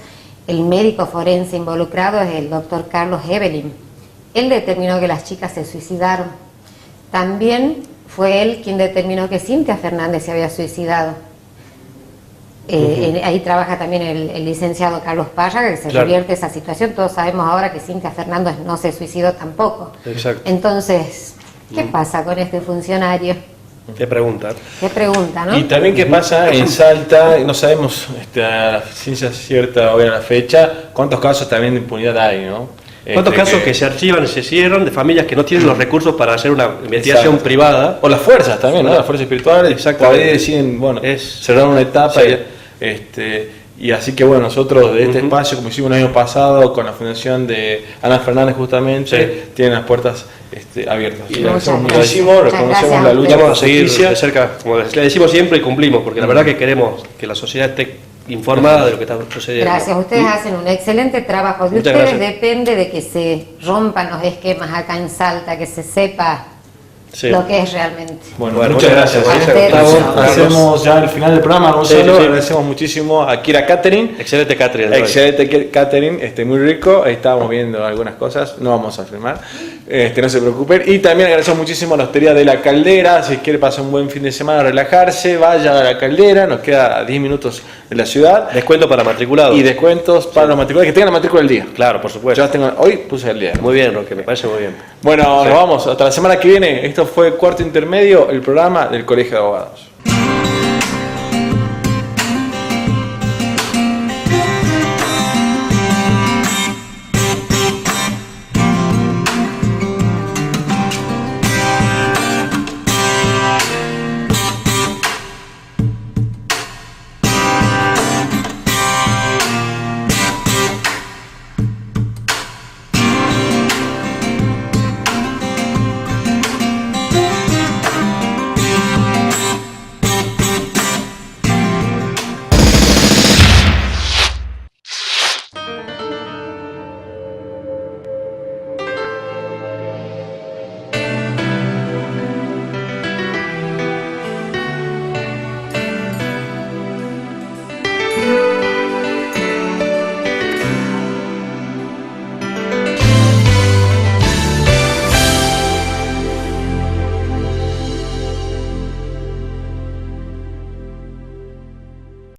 el médico forense involucrado es el doctor Carlos Evelyn. Él determinó que las chicas se suicidaron. También fue él quien determinó que Cintia Fernández se había suicidado. Ahí trabaja también el licenciado Carlos Parra, que se revierte esa situación. Todos sabemos ahora que Cintia Fernández no se suicidó tampoco. Exacto. Entonces, ¿qué pasa con este funcionario? ¿Qué pregunta? ¿Qué pregunta, no? Y también qué pasa en Salta, no sabemos a la ciencia cierta o a la fecha, cuántos casos también de impunidad hay, ¿no? ¿Cuántos casos que se archivan y se cierran de familias que no tienen los recursos para hacer una investigación privada? O las fuerzas también, ¿no? Las fuerzas espirituales. Exactamente. Deciden, bueno, cerrar una etapa. Sí. Y así que bueno, nosotros de este espacio, como hicimos el año pasado con la fundación de Ana Fernández justamente, tienen las puertas abiertas. Y le agradecemos muchísimo, reconocemos la lucha. Vamos a seguir de cerca, como le decimos siempre, y cumplimos, porque la verdad que queremos que la sociedad esté informada de lo que está sucediendo. Gracias, ustedes hacen un excelente trabajo. De ustedes depende de que se rompan los esquemas acá en Salta, que se sepa lo que es realmente. Bueno, muchas gracias. Hacemos ya el final del programa, Gonzalo. Agradecemos muchísimo a Kira Catering. Excelente catering. Excelente catering, muy rico. Ahí estábamos viendo algunas cosas, no vamos a filmar, no se preocupen. Y también agradecemos muchísimo a la Hostería de la Caldera. Si quiere pasar un buen fin de semana, relajarse, vaya a la Caldera. Nos queda 10 minutos en la ciudad. Descuento para matriculados. Y descuentos para los matriculados, que tengan la matrícula del día. Claro, por supuesto. Hoy puse el día. Muy bien, Roque, me parece muy bien. Bueno, nos vamos. Hasta la semana que viene. Esto fue Cuarto Intermedio, el programa del Colegio de Abogados.